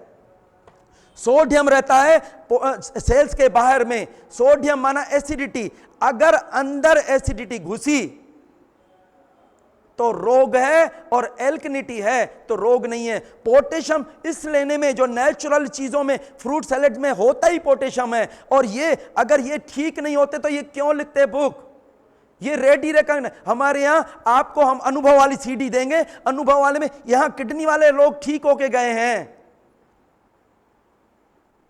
सोडियम रहता है सेल्स के बाहर में, सोडियम माना एसिडिटी। अगर अंदर एसिडिटी घुसी तो रोग है, और एल्कनिटी है तो रोग नहीं है। पोटेशियम इस लेने में, जो नेचुरल चीजों में, फ्रूट सैलेड में होता ही पोटेशियम है। और ये अगर ये ठीक नहीं होते तो ये क्यों लिखते बुक, ये रेडी रखना। हमारे यहां आपको हम अनुभव वाली सीडी देंगे, अनुभव वाले में यहां किडनी वाले लोग ठीक होके गए हैं।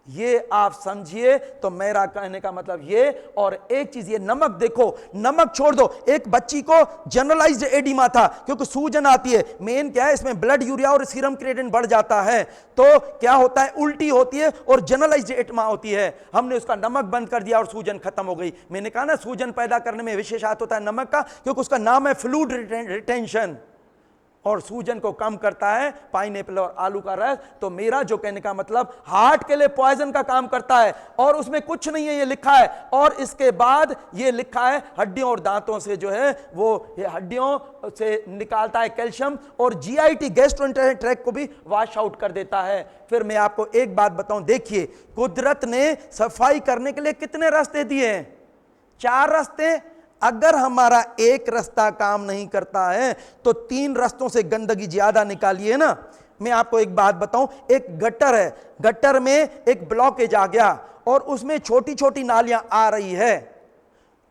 ये आप समझिए। तो मेरा कहने का मतलब ये। और एक चीज ये नमक देखो, नमक छोड़ दो। एक बच्ची को जनरलाइज्ड एडिमा था, क्योंकि सूजन आती है। मेन क्या है, इसमें ब्लड यूरिया और सीरम क्रिएटिनिन बढ़ जाता है, तो क्या होता है, उल्टी होती है और जनरलाइज्ड एडिमा होती है। हमने उसका नमक बंद कर दिया और सूजन खत्म हो गई। मैंने कहा ना सूजन पैदा करने में विशेष हाथ होता है नमक का, क्योंकि उसका नाम है फ्लूइड रिटेंशन, और सूजन को कम करता है पाइनएप्पल और आलू का रस। तो मेरा जो कहने का मतलब, हार्ट के लिए पॉइजन का काम करता है, और उसमें कुछ नहीं है, ये लिखा है। और इसके बाद ये लिखा है हड्डियों और दांतों से जो है वो हड्डियों से निकालता है कैल्शियम, और जीआईटी गैस्ट्रोइंटेस्टाइनल ट्रैक्ट को भी वॉश आउट कर देता है। फिर मैं आपको एक बात बताऊं, देखिए कुदरत ने सफाई करने के लिए कितने रास्ते दिए हैं, 4 रास्ते। अगर हमारा एक रास्ता काम नहीं करता है तो 3 रास्तों से गंदगी ज्यादा निकालिए ना। मैं आपको एक बात बताऊं, एक गटर है, गटर में एक ब्लॉकेज आ गया और उसमें छोटी छोटी नालियां आ रही है।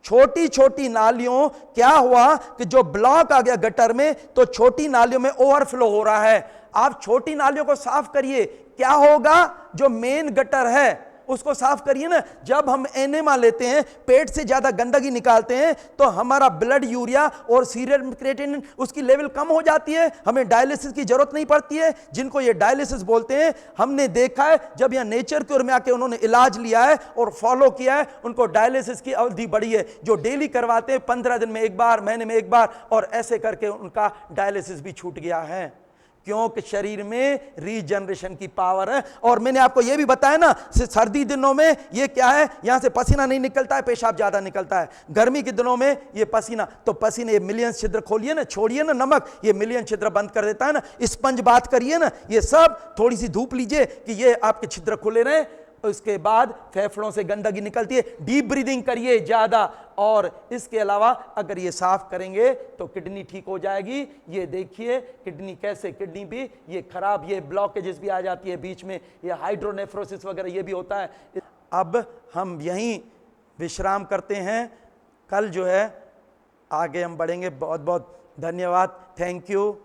छोटी छोटी नालियों क्या हुआ कि जो ब्लॉक आ गया गटर में, तो छोटी नालियों में ओवरफ्लो हो रहा है। आप छोटी नालियों को साफ करिए, क्या होगा, जो मेन गटर है उसको साफ करिए ना। जब हम एनेमा लेते हैं, पेट से ज्यादा गंदगी निकालते हैं, तो हमारा ब्लड यूरिया और सीरम क्रिएटिनिन उसकी लेवल कम हो जाती है, हमें डायलिसिस की जरूरत नहीं पड़ती है। जिनको ये डायलिसिस बोलते हैं, हमने देखा है जब यहाँ नेचर क्योर में आके उन्होंने इलाज लिया है और फॉलो किया है, उनको डायलिसिस की अवधि बढ़ी है। जो डेली करवाते हैं 15 दिन में एक बार, महीने में एक बार, और ऐसे करके उनका डायलिसिस भी छूट गया है। क्योंकि शरीर में रीजनरेशन की पावर है। और मैंने आपको यह भी बताया ना, सर्दी दिनों में ये क्या है, यहां से पसीना नहीं निकलता है, पेशाब ज्यादा निकलता है। गर्मी के दिनों में ये पसीना, तो पसीने ये मिलियन छिद्र खोलिए ना, छोड़िए ना नमक, ये मिलियन छिद्र बंद कर देता है ना। स्पंज बात करिए ना, ये सब थोड़ी सी धूप लीजिए कि ये आपके छिद्र खुले रहे। उसके बाद फेफड़ों से गंदगी निकलती है, डीप ब्रीदिंग करिए ज्यादा। और इसके अलावा अगर ये साफ करेंगे तो किडनी ठीक हो जाएगी। ये देखिए किडनी कैसे, किडनी भी ये खराब, ये ब्लॉकेजेस भी आ जाती है बीच में, ये हाइड्रोनेफ्रोसिस वगैरह ये भी होता है। अब हम यहीं विश्राम करते हैं, कल जो है आगे हम बढ़ेंगे। बहुत बहुत धन्यवाद, थैंक यू।